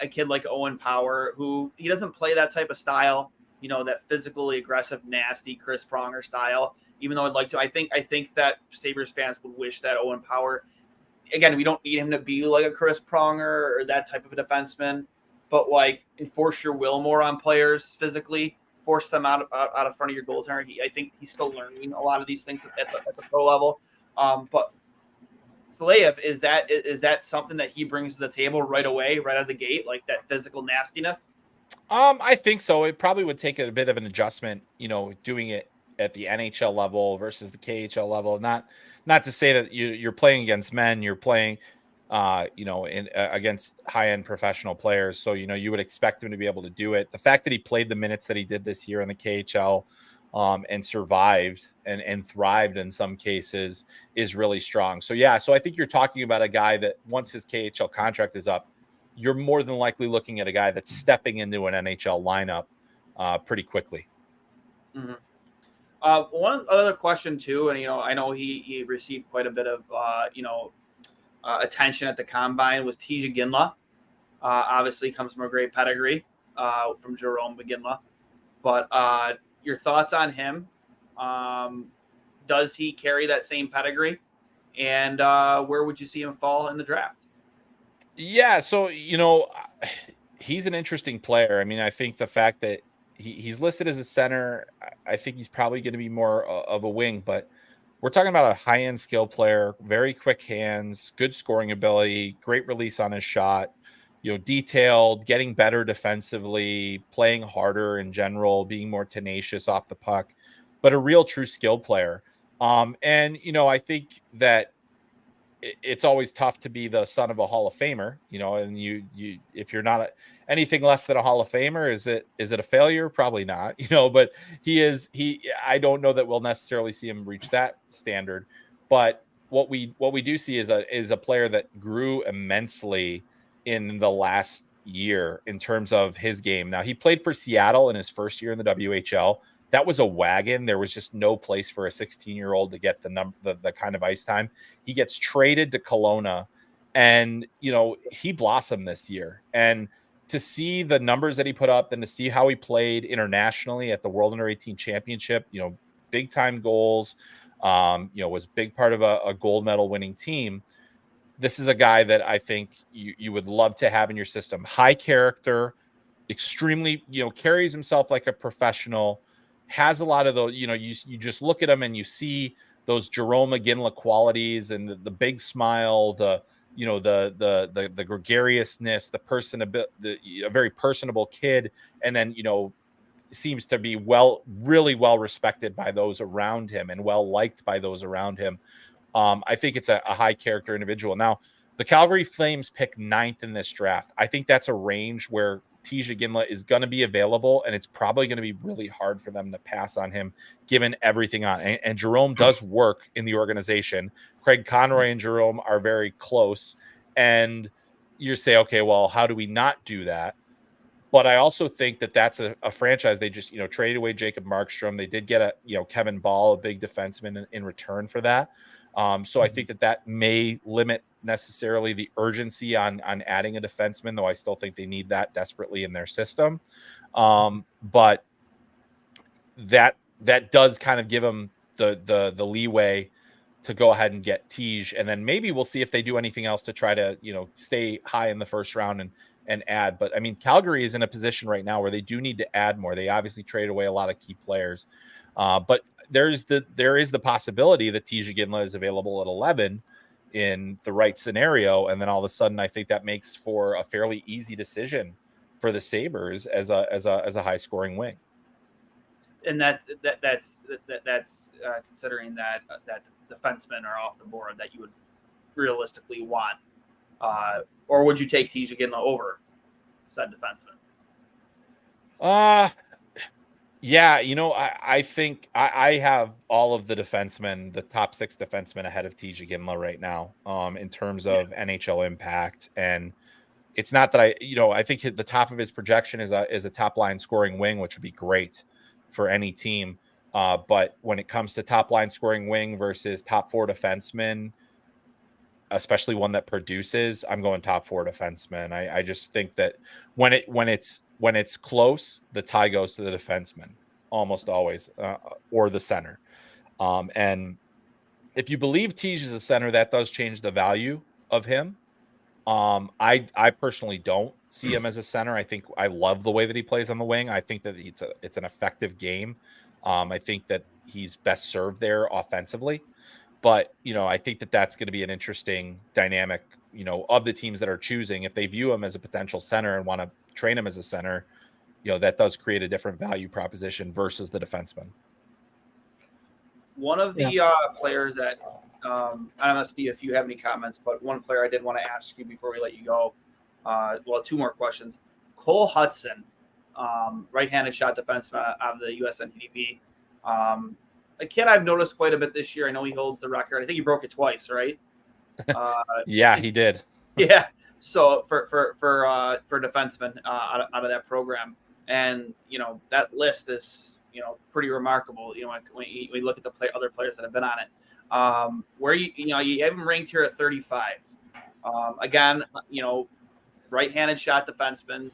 a kid like Owen Power, who he doesn't play that type of style, that physically aggressive, nasty Chris Pronger style. Even though I'd like to, I think that Sabres fans would wish that Owen Power, again, we don't need him to be like a Chris Pronger or that type of a defenseman, but like enforce your will more on players physically, force them out of front of your goaltender. I think he's still learning a lot of these things at the pro level. But Salayev, is that something that he brings to the table right away, right out of the gate, like that physical nastiness? I think so. It probably would take a bit of an adjustment, doing it at the NHL level versus the KHL level. Not to say that you're playing against men, you're playing, against high-end professional players. So, you would expect him to be able to do it. The fact that he played the minutes that he did this year in the KHL, and survived and thrived in some cases is really strong. So yeah, so I think you're talking about a guy that once his KHL contract is up, you're more than likely looking at a guy that's stepping into an NHL lineup pretty quickly. Mm-hmm. One other question too, and I know he received quite a bit of attention at the combine, was Tija Ginla. Obviously comes from a great pedigree from Jerome McGinley. But your thoughts on him? Does he carry that same pedigree? And where would you see him fall in the draft? Yeah, so he's an interesting player. I mean, I think the fact that he's listed as a center, I think he's probably going to be more of a wing, but we're talking about a high-end skill player, very quick hands, good scoring ability, great release on his shot, detailed, getting better defensively, playing harder in general, being more tenacious off the puck, but a real true skill player. And I think that it's always tough to be the son of a Hall of Famer, and you if you're not anything less than a Hall of Famer, is it a failure? Probably not, but I don't know that we'll necessarily see him reach that standard. But what we do see is a player that grew immensely in the last year in terms of his game. Now, he played for Seattle in his first year in the WHL. That was a wagon. There was just no place for a 16-year-old to get the kind of ice time. He gets traded to Kelowna, and he blossomed this year. And to see the numbers that he put up, and to see how he played internationally at the World Under 18 Championship, big time goals, was a big part of a gold medal winning team. This is a guy that I think you would love to have in your system. High character, extremely, carries himself like a professional. Has a lot of those, you just look at him and you see those Jerome McGinley qualities, and the big smile, the gregariousness, a very personable kid, and then seems to be really well respected by those around him and well liked by those around him. I think it's a high character individual. Now, the Calgary Flames pick 9th in this draft. I think that's a range where Tija Ginla is going to be available, and it's probably going to be really hard for them to pass on him given everything on. And Jerome does work in the organization. Craig Conroy and Jerome are very close. And you say, okay, well, how do we not do that? But I also think that that's a franchise. They just, traded away Jacob Markstrom. They did get Kevin Ball, a big defenseman in return for that. So I think that may limit necessarily the urgency on adding a defenseman, though I still think they need that desperately in their system. But that does kind of give them the leeway to go ahead and get Tej, and then maybe we'll see if they do anything else to try to stay high in the first round and add. But I mean, Calgary is in a position right now where they do need to add more. They obviously traded away a lot of key players, but there is the possibility that Tija Ginla is available at 11 in the right scenario, and then all of a sudden, I think that makes for a fairly easy decision for the Sabres as a high scoring wing. And that's considering that defensemen are off the board that you would realistically want, or would you take Tija Ginla over said defenseman? Yeah, I think I have all of the defensemen, the top 6 defensemen ahead of Tija Ginla right now, in terms of NHL impact. And it's not that I think the top of his projection is a top line scoring wing, which would be great for any team. But when it comes to top line scoring wing versus top 4 defensemen, especially one that produces, I'm going top 4 defenseman. I just think that when it's close, the tie goes to the defenseman almost always, or the center. And if you believe Tej is a center, that does change the value of him. I personally don't see him as a center. I think I love the way that he plays on the wing. I think that it's an effective game. I think that he's best served there offensively. But, I think that that's going to be an interesting dynamic, of the teams that are choosing. If they view him as a potential center and want to train him as a center, that does create a different value proposition versus the defenseman. One of the players that, I don't know, Steve, if you have any comments, but one player I did want to ask you before we let you go, 2 more questions. Cole Hudson, right-handed shot defenseman out of the USNTDP. A kid I've noticed quite a bit this year. I know he holds the record. I think he broke it twice, right? Yeah, he did. Yeah. So for defensemen out of that program, and that list is pretty remarkable. When you look at the other players that have been on it, where you have him ranked here at 35. Again, right-handed shot defenseman,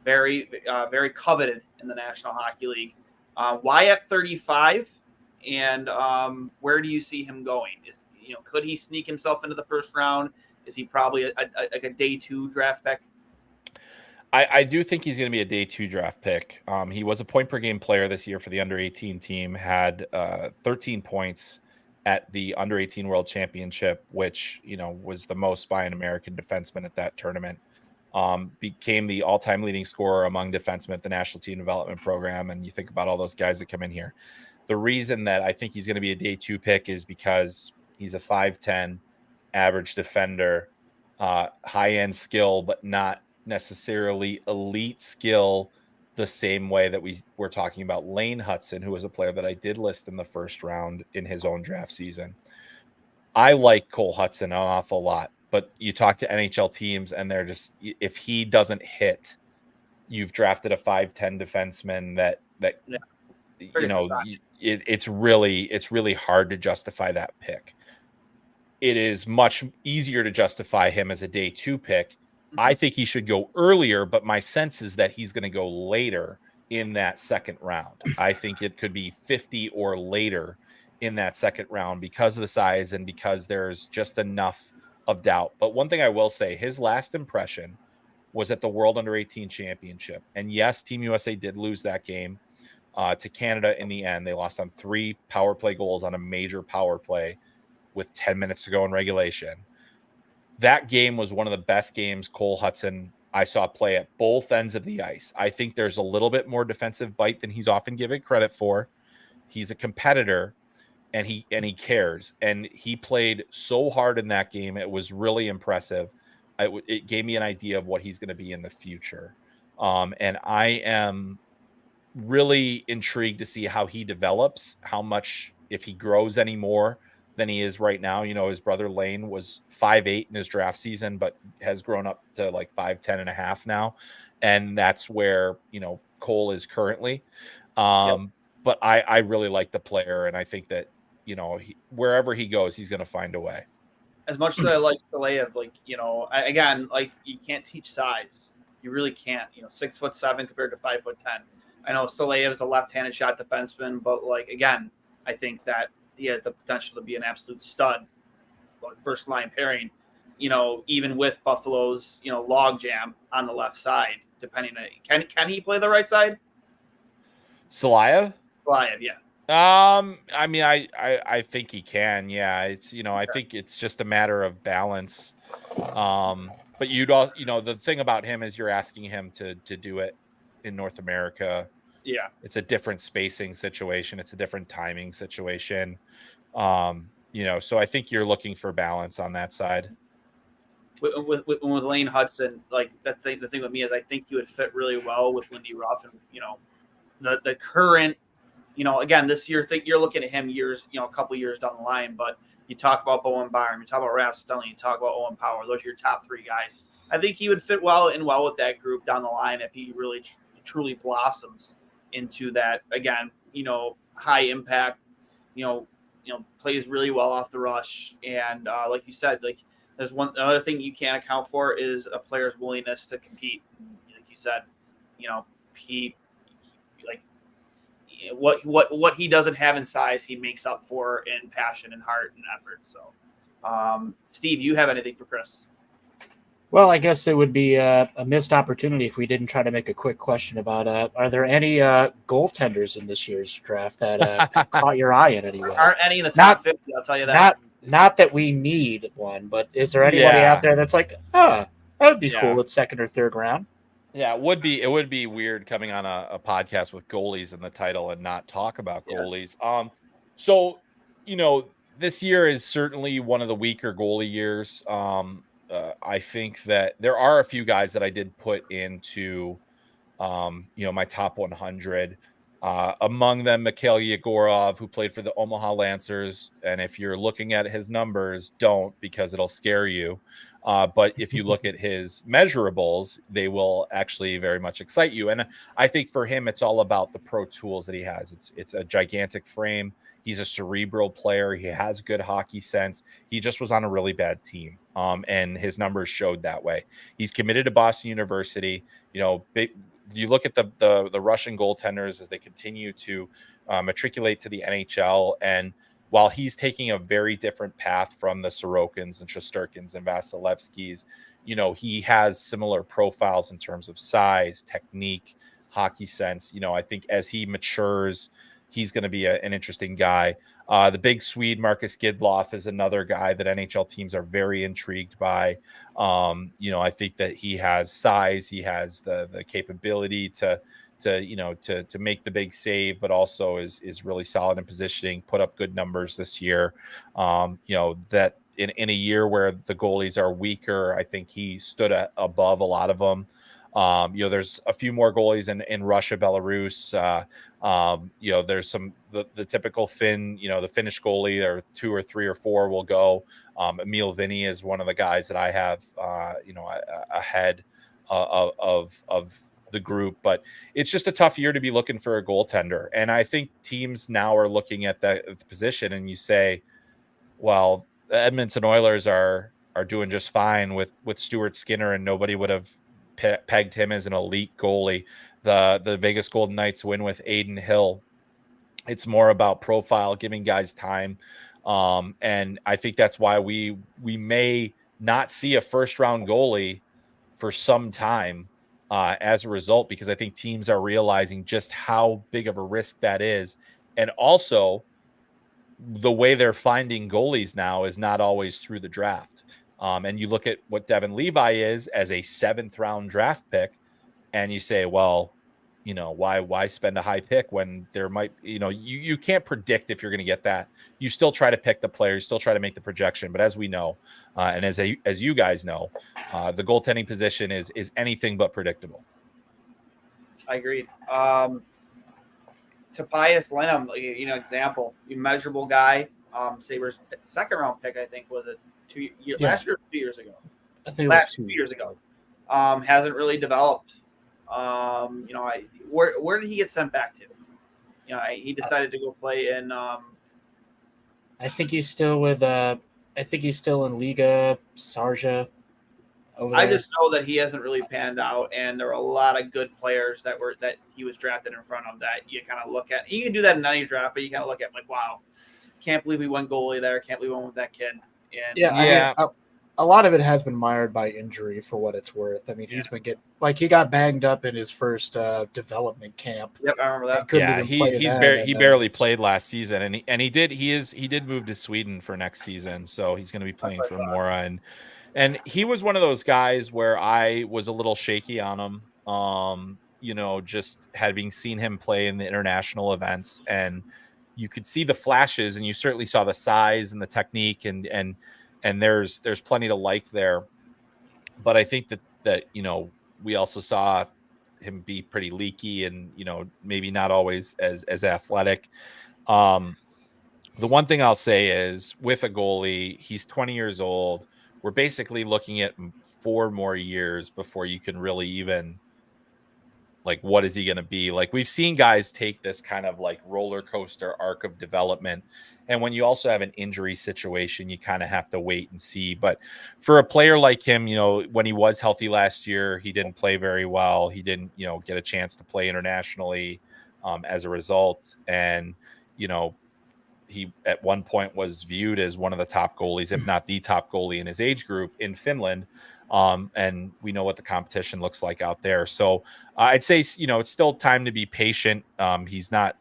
very very coveted in the National Hockey League. Why at 35? And where do you see him going? Could he sneak himself into the first round? Is he probably like a day 2 draft pick? I do think he's going to be a day 2 draft pick. He was a point per game player this year for the under 18 team, had 13 points at the under 18 World Championship, which, was the most by an American defenseman at that tournament. Became the all-time leading scorer among defensemen at the National Team Development Program. And you think about all those guys that come in here. The reason that I think he's going to be a day 2 pick is because he's a 5'10" average defender, high-end skill, but not necessarily elite skill the same way that we were talking about Lane Hudson, who was a player that I did list in the first round in his own draft season. I like Cole Hudson an awful lot, but you talk to NHL teams and they're just, if he doesn't hit, you've drafted a 5'10" defenseman that it's really hard to justify that pick. It is much easier to justify him as a day 2 pick. I think he should go earlier, but my sense is that he's going to go later in that second round. I think it could be 50 or later in that second round because of the size and because there's just enough of doubt. But one thing I will say, his last impression was at the World Under 18 Championship. And yes, Team USA did lose that game to Canada in the end. They lost on 3 power play goals on a major power play with 10 minutes to go in regulation. That game was one of the best games Cole Hudson I saw play at both ends of the ice. I think there's a little bit more defensive bite than he's often given credit for. He's a competitor and he cares. And he played so hard in that game. It was really impressive. It gave me an idea of what he's going to be in the future. And I am really intrigued to see how he develops, how much, if he grows any more than he is right now. His brother Lane was 5'8" in his draft season, but has grown up to like 5'10" and a half now. And that's where, Cole is currently. But I really like the player. And I think that, wherever he goes, he's going to find a way. As much as I like Saleyev, you can't teach size. You really can't, 6'7" compared to 5'10". I know Saleyev is a left-handed shot defenseman, but again, I think that he has the potential to be an absolute stud, first line pairing, even with Buffalo's, logjam on the left side, depending on, can he play the right side? Saleyev, yeah. I mean, I think he can. Yeah. It's, I think it's just a matter of balance. But the thing about him is you're asking him to do it in North America. Yeah. It's a different spacing situation. It's a different timing situation. So I think you're looking for balance on that side. With Lane Hudson, the thing with me is I think he would fit really well with Lindy Ruff, and the current, again, this year, you're looking at him years, a couple years down the line, but you talk about Bowen Byram, you talk about Ralph Stanley, you talk about Owen Power. Those are your top 3 guys. I think he would fit well with that group down the line if he really truly blossoms into that, again, high impact, plays really well off the rush. And like you said, there's another thing you can't account for is a player's willingness to compete. Like you said, he what he doesn't have in size, he makes up for in passion and heart and effort. So, Steve, you have anything for Chris? Well, I guess it would be a missed opportunity if we didn't try to make a quick question about are there any goaltenders in this year's draft that have caught your eye in any way? Aren't any in the top 50, I'll tell you that. Not that we need one, but is there anybody out there that's like, that would be cool at second or third round? Yeah, it would be weird coming on a podcast with goalies in the title and not talk about goalies. So, this year is certainly one of the weaker goalie years. I think that there are a few guys that I did put into, my top 100. Among them, Mikhail Yegorov, who played for the Omaha Lancers. And if you're looking at his numbers, don't, because it'll scare you. But if you look at his measurables, they will actually very much excite you. And I think for him, it's all about the pro tools that he has. It's a gigantic frame. He's a cerebral player. He has good hockey sense. He just was on a really bad team. And his numbers showed that way. He's committed to Boston University. You look at the Russian goaltenders as they continue to matriculate to the NHL, and while he's taking a very different path from the Sorokins and Shesterkins and Vasilevskis, he has similar profiles in terms of size, technique, hockey sense. I think as he matures, he's going to be an interesting guy. The big Swede, Marcus Gidloff, is another guy that NHL teams are very intrigued by. I think that he has size, he has the capability to make the big save, but also is really solid in positioning, put up good numbers this year. That in a year where the goalies are weaker, I think he stood above a lot of them. There's a few more goalies in Russia, Belarus. There's the typical Finn, the Finnish goalie, or 2 or 3 or 4 will go. Emil Vinny is one of the guys that I have, ahead of the group, but it's just a tough year to be looking for a goaltender. And I think teams now are looking at the position, and you say, well, the Edmonton Oilers are doing just fine with Stuart Skinner, and nobody would have pegged him as an elite goalie. The Vegas Golden Knights win with Aiden Hill. It's more about profile, giving guys time. And I think that's why we may not see a first round goalie for some time as a result, because I think teams are realizing just how big of a risk that is. And also the way they're finding goalies now is not always through the draft. And you look at what Devin Levi is as a 7th round draft pick, and you say, well, why spend a high pick when there might, you can't predict if you're going to get that. You still try to pick the player, you still try to make the projection. But as we know, and as you guys know, the goaltending position is anything but predictable. I agreed. Tobias Lenham, example, measurable guy. Sabres 2nd round pick, I think, was it last year or 2 years ago? I think it was 2 years ago. Hasn't really developed. Where did he get sent back to? He decided to go play in. I think he's still with. I think he's still in Liga Sarja. I just know that he hasn't really panned out, and there are a lot of good players that he was drafted in front of that you kind of look at. You can do that in any draft, but you kind of look at like, wow, can't believe we went goalie there. Can't believe we went with that kid. And I mean, a lot of it has been mired by injury, for what it's worth. I mean, he's been he got banged up in his first development camp. Yep, I remember that. Yeah, he barely played last season, and he did move to Sweden for next season, so he's going to be playing for Mora, and he was one of those guys where I was a little shaky on him. Just having seen him play in the international events, and you could see the flashes, and you certainly saw the size and the technique, and there's plenty to like there. But I think that we also saw him be pretty leaky and maybe not always as athletic. The one thing I'll say is, with a goalie, he's 20 years old. We're basically looking at 4 more years before you can really even, like, what is he going to be? Like, we've seen guys take this kind of like roller coaster arc of development. And when you also have an injury situation, you kind of have to wait and see. But for a player like him, when he was healthy last year, he didn't play very well. He didn't, get a chance to play internationally as a result. And, he at one point was viewed as one of the top goalies, if not the top goalie in his age group in Finland. And we know what the competition looks like out there. So I'd say, it's still time to be patient. He's not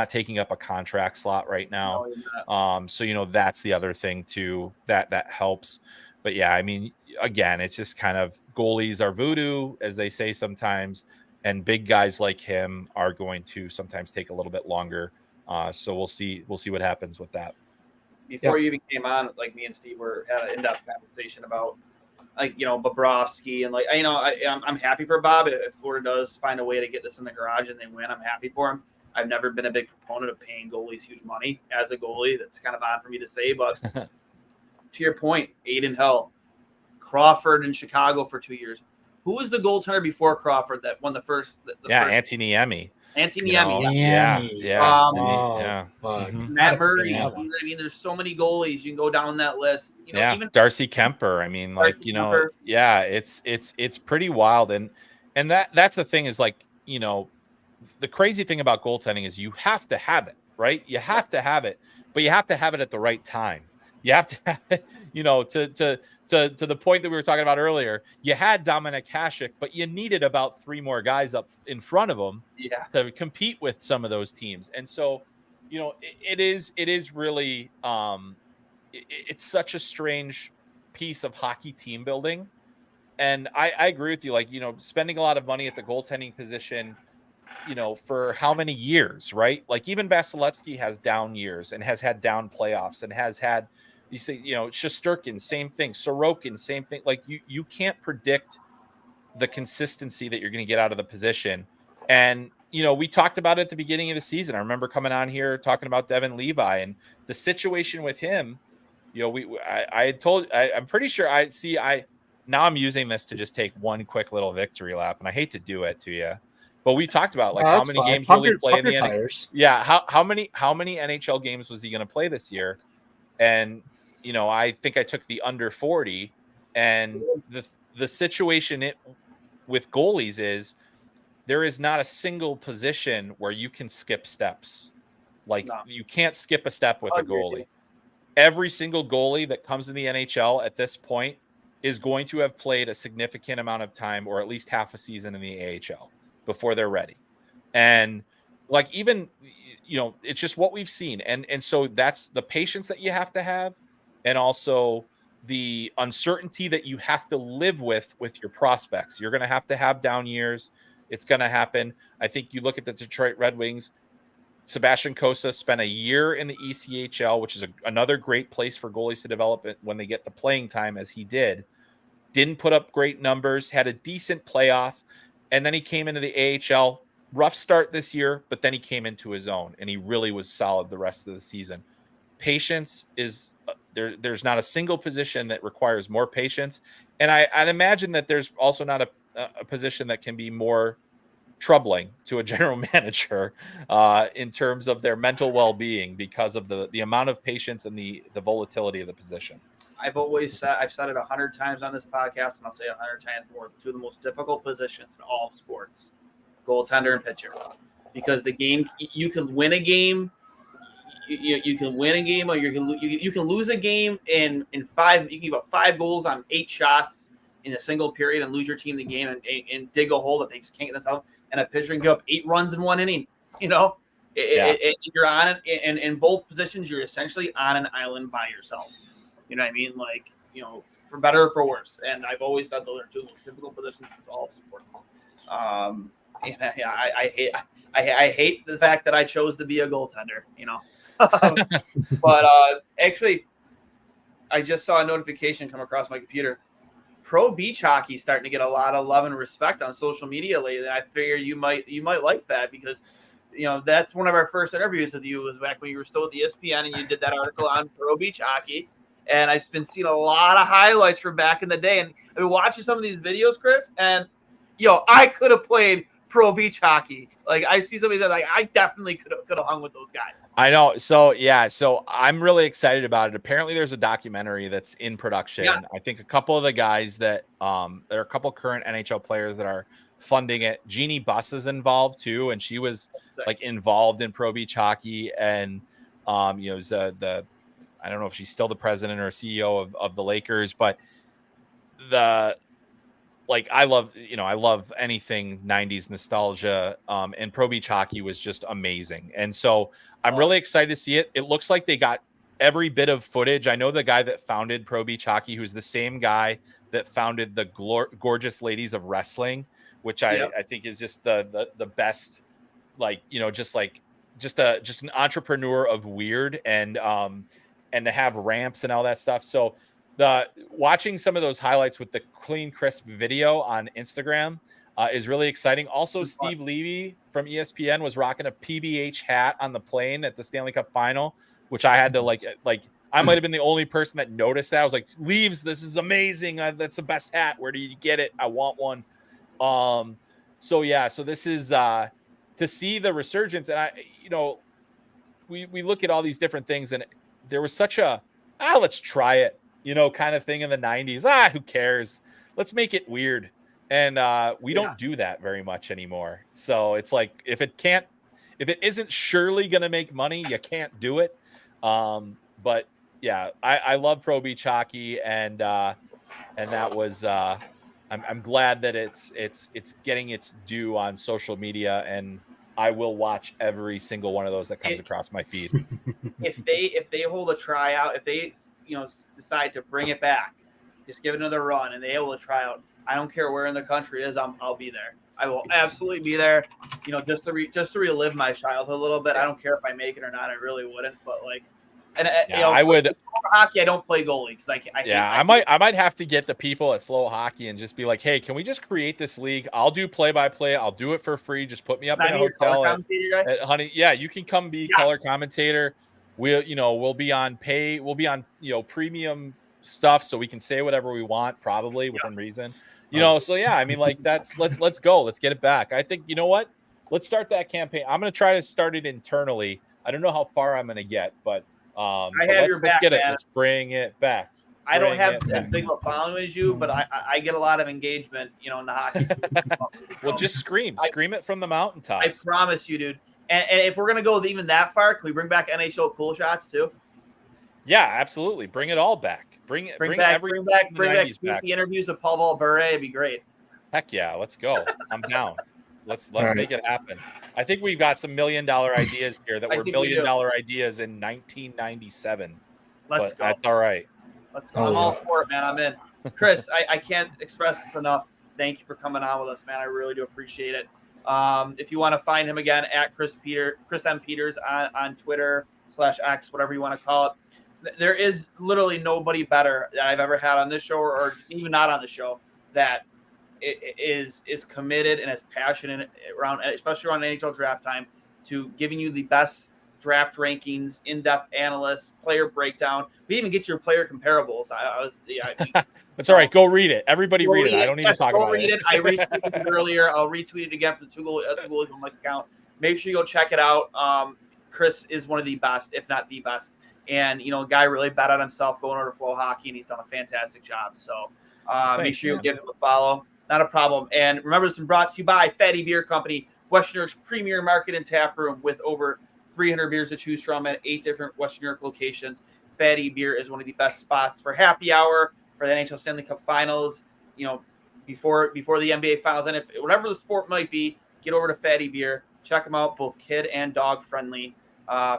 taking up a contract slot right now. So, that's the other thing too, that helps. But yeah, I mean, again, it's just kind of, goalies are voodoo, as they say sometimes, and big guys like him are going to sometimes take a little bit longer. So we'll see what happens with that. Before you even came on, like, me and Steve had an in-depth conversation about, like, Bobrovsky, and I'm happy for Bob. If Florida does find a way to get this in the garage and they win, I'm happy for him. I've never been a big proponent of paying goalies huge money as a goalie. That's kind of odd for me to say, but to your point, Aiden Hill, Crawford in Chicago for 2 years. Who was the goaltender before Crawford that won the first? Antti Niemi. Antti You know, Niemi. Fuck. Matt Murray. that You know one. what I mean, there's so many goalies you can go down that list. You know, even Darcy Kemper. I mean, like, Darcy Kemper. it's pretty wild. And that's the thing is, like, you know, the crazy thing about goaltending is you have to have it, right? You have to have it, but you have to have it at the right time. You have to have it, you know, to the point that we were talking about earlier. You had Dominic Hasek, but you needed about 3 more guys up in front of him to compete with some of those teams. And so, you know, it is really it's such a strange piece of hockey team building. And I agree with you, like, you know, spending a lot of money at the goaltending position, you know, for how many years, right? Like, even Vasilevsky has down years and has had down playoffs and has had, you say, you know, Shesterkin, same thing, Sorokin, same thing. Like, you can't predict the consistency that you're going to get out of the position. And, you know, we talked about it at the beginning of the season. I remember coming on here talking about Devin Levi and the situation with him. You know, I had told, I'm pretty sure now I'm using this to just take one quick little victory lap, and I hate to do it to you, but we talked about, like, how many games will he play in the NHL? Yeah, how many NHL games was he going to play this year? And, you know, I think I took the under 40, and the situation with goalies is there is not a single position where you can skip steps. Like, you can't skip a step with a goalie. Every single goalie that comes in the NHL at this point is going to have played a significant amount of time, or at least half a season in the AHL before they're ready. And, like, even, you know, it's just what we've seen. And so that's the patience that you have to have, and also the uncertainty that you have to live with your prospects. You're going to have down years. It's going to happen. I think you look at the Detroit Red Wings. Sebastian Cossa spent a year in the ECHL, which is another great place for goalies to develop it when they get the playing time, as he did. Didn't put up great numbers, had a decent playoff, and then he came into the AHL. Rough start this year, but then he came into his own, and he really was solid the rest of the season. Patience is there's not a single position that requires more patience, and I'd imagine that there's also not a position that can be more troubling to a general manager in terms of their mental well-being, because of the amount of patience and the volatility of the position. I've said it 100 times on this podcast, and I'll say it 100 times more. 2 of the most difficult positions in all of sports, goaltender and pitcher, because the game, you can win a game, you can win a game, or you can lose a game in 5. You can give up 5 goals on 8 shots in a single period and lose your team the game and dig a hole that they just can't get themselves. And a pitcher can give up 8 runs in 1 inning. You know, you're on it, and in both positions, you're essentially on an island by yourself. You know what I mean? Like, you know, for better or for worse. And I've always said those are 2 most difficult positions in all sports. I hate the fact that I chose to be a goaltender. You know, but actually, I just saw a notification come across my computer. Pro beach hockey is starting to get a lot of love and respect on social media lately. I figure you might like that, because, you know, that's one of our first interviews with you was back when you were still at the ESPN, and you did that article on pro beach hockey. And I've been seeing a lot of highlights from back in the day, and I've been watching some of these videos, Chris, and I could have played pro beach hockey. Like, I see somebody that, like, I definitely could have hung with those guys. I know. So I'm really excited about it. Apparently there's a documentary that's in production. Yes. I think a couple of the guys that there are a couple current NHL players that are funding it. Jeannie Buss is involved too, and she was like involved in pro beach hockey, and you know, the I don't know if she's still the president or CEO of the Lakers, but I love anything 90s nostalgia, and pro beach hockey was just amazing. And so I'm really excited to see it. It looks like they got every bit of footage. I know the guy that founded pro beach hockey, who's the same guy that founded the Gorgeous Ladies of Wrestling, which I think is just the best, like, you know, just an entrepreneur of weird, and to have ramps and all that stuff. So watching some of those highlights with the clean, crisp video on Instagram, is really exciting. Also, Steve Levy from ESPN was rocking a PBH hat on the plane at the Stanley Cup Final, which I had to like I might have been the only person that noticed that. I was like, Leaves, this is amazing. That's the best hat. Where do you get it? I want one. So this is to see the resurgence. And we look at all these different things, and there was such a, let's try it, kind of thing in the 90s. Who cares? Let's make it weird. And we don't do that very much anymore. So it's like, if it isn't surely going to make money, you can't do it. But yeah, I love Pro Beach Hockey, and that was I'm glad that it's getting its due on social media, and I will watch every single one of those that comes across my feed. If they hold a tryout, if they decide to bring it back, just give it another run, and they able to try out, I don't care where in the country it is, I'll be there. I will absolutely be there. Just to relive my childhood a little bit. I don't care if I make it or not. I really wouldn't, but like. I would. Hockey, I don't play goalie because I might have to get the people at FloHockey and just be like, hey, can we just create this league? I'll do play-by-play. I'll do it for free. Just put me up in a hotel at Honey. Yeah, you can come be color commentator. We'll be on pay. We'll be on premium stuff, so we can say whatever we want, probably within reason. So yeah, I mean, like let's go. Let's get it back. I think what. Let's start that campaign. I'm going to try to start it internally. I don't know how far I'm going to get, but. Let's get it. Let's bring it back. I don't have as big of a following as you, but I get a lot of engagement, in the hockey. Well, just scream it from the mountaintops. I promise you, dude. And if we're gonna go even that far, can we bring back NHL Cool Shots too? Yeah, absolutely. Bring it all back. Bring back the interviews of Paul Valbure. It'd be great. Heck yeah, let's go. I'm down. Let's make it happen. I think we've got some $1 million ideas here that were $1 million ideas in 1997. Let's go. That's all right. Let's go. I'm all for it, man. I'm in. Chris, I can't express enough. Thank you for coming on with us, man. I really do appreciate it. If you want to find him again at Chris M. Peters on Twitter /X, whatever you want to call it. There is literally nobody better that I've ever had on this show or even not on the show that is committed and is passionate around, especially around NHL draft time, to giving you the best draft rankings, in-depth analysts, player breakdown. We even get your player comparables. That's all right. Go read it. Everybody read it. I don't need to talk about it. I retweeted it earlier. I'll retweet it again from the Two Goalies on my account. Make sure you go check it out. Chris is one of the best, if not the best. And, a guy really bet on himself going over to FloHockey, and he's done a fantastic job. So make sure you give him a follow. Not a problem. And remember, this is brought to you by Fatty Beer Company, Western New York's premier market and tap room with over 300 beers to choose from at 8 different Western New York locations. Fatty Beer is one of the best spots for happy hour, for the NHL Stanley Cup Finals, before the NBA Finals. And if whatever the sport might be, get over to Fatty Beer. Check them out, both kid and dog friendly.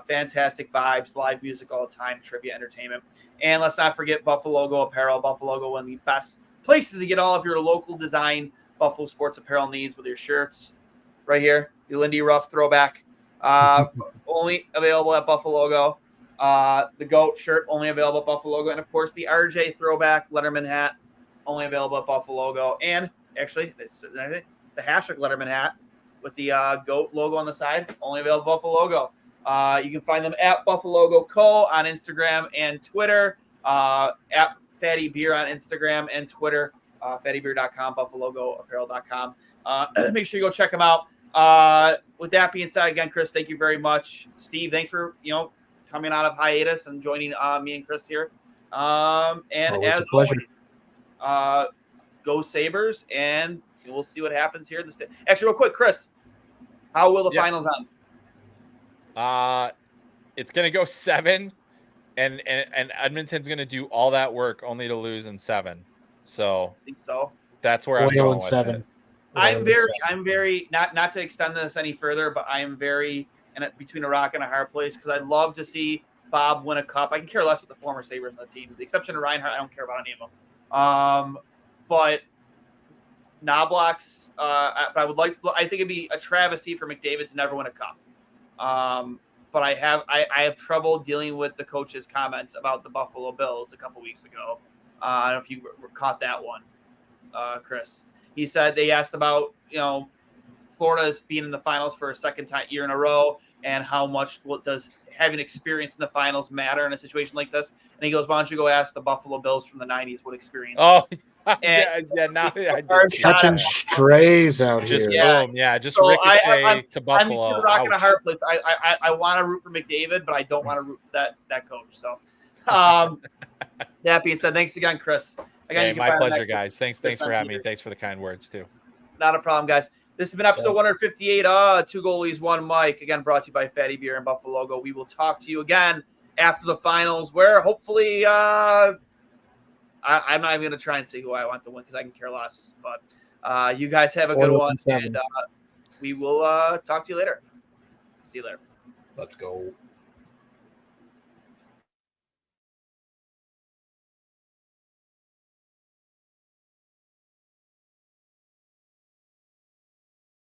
Fantastic vibes, live music all the time, trivia, entertainment. And let's not forget Buffalo Logo Apparel. Buffalo Logo, one of the best places to get all of your local design Buffalo sports apparel needs with your shirts. Right here, the Lindy Ruff throwback, only available at Buffalo Logo. The GOAT shirt, only available at Buffalo Logo. And, of course, the RJ throwback Letterman hat, only available at Buffalo Logo. And, actually, the hashtag Letterman hat with the GOAT logo on the side, only available at Buffalo Logo. You can find them at Buffalo Logo Co. on Instagram and Twitter, at Fatty Beer on Instagram and Twitter, fattybeer.com, buffalogoapparel.com. Make sure you go check them out. With that being said, again, Chris, thank you very much. Steve, thanks for, coming out of hiatus and joining me and Chris here. And as always, go Sabres, and we'll see what happens here. Actually, real quick, Chris, how will the finals end? It's going to go 7. And Edmonton's going to do all that work only to lose in 7. So I think so. That's where I'm going with 7. it. I'm very not to extend this any further, but I am very between a rock and a hard place because I'd love to see Bob win a cup. I can care less with the former Sabres on the team, with the exception of Reinhart. I don't care about any of them. But Knobloch's, but I think it'd be a travesty for McDavid to never win a cup. But I have trouble dealing with the coach's comments about the Buffalo Bills a couple weeks ago. I don't know if you caught that one, Chris. He said they asked about Florida is being in the finals for a second year in a row, and how much does having experience in the finals matter in a situation like this? And he goes, "Why don't you go ask the Buffalo Bills from the '90s what experience?" Oh, is?" And now I did see Catching that. strays out Just here. boom, just So ricochet to I'm Buffalo. between a rock and a Ouch. hard place. I want to root for McDavid, but I don't want to root for that coach. So, that being said, thanks again, Chris. Again, Hey, you can my find pleasure, that- guys. Thanks for having me. And thanks for the kind words too. Not a problem, guys. This has been episode 158. 2 goalies, 1 mic. Again, brought to you by Fatty Beer and Buffalo Logo. We will talk to you again after the finals, where hopefully I'm not even going to try and say who I want to win because I can care less. But you guys have a good one, and we will talk to you later. See you later. Let's go.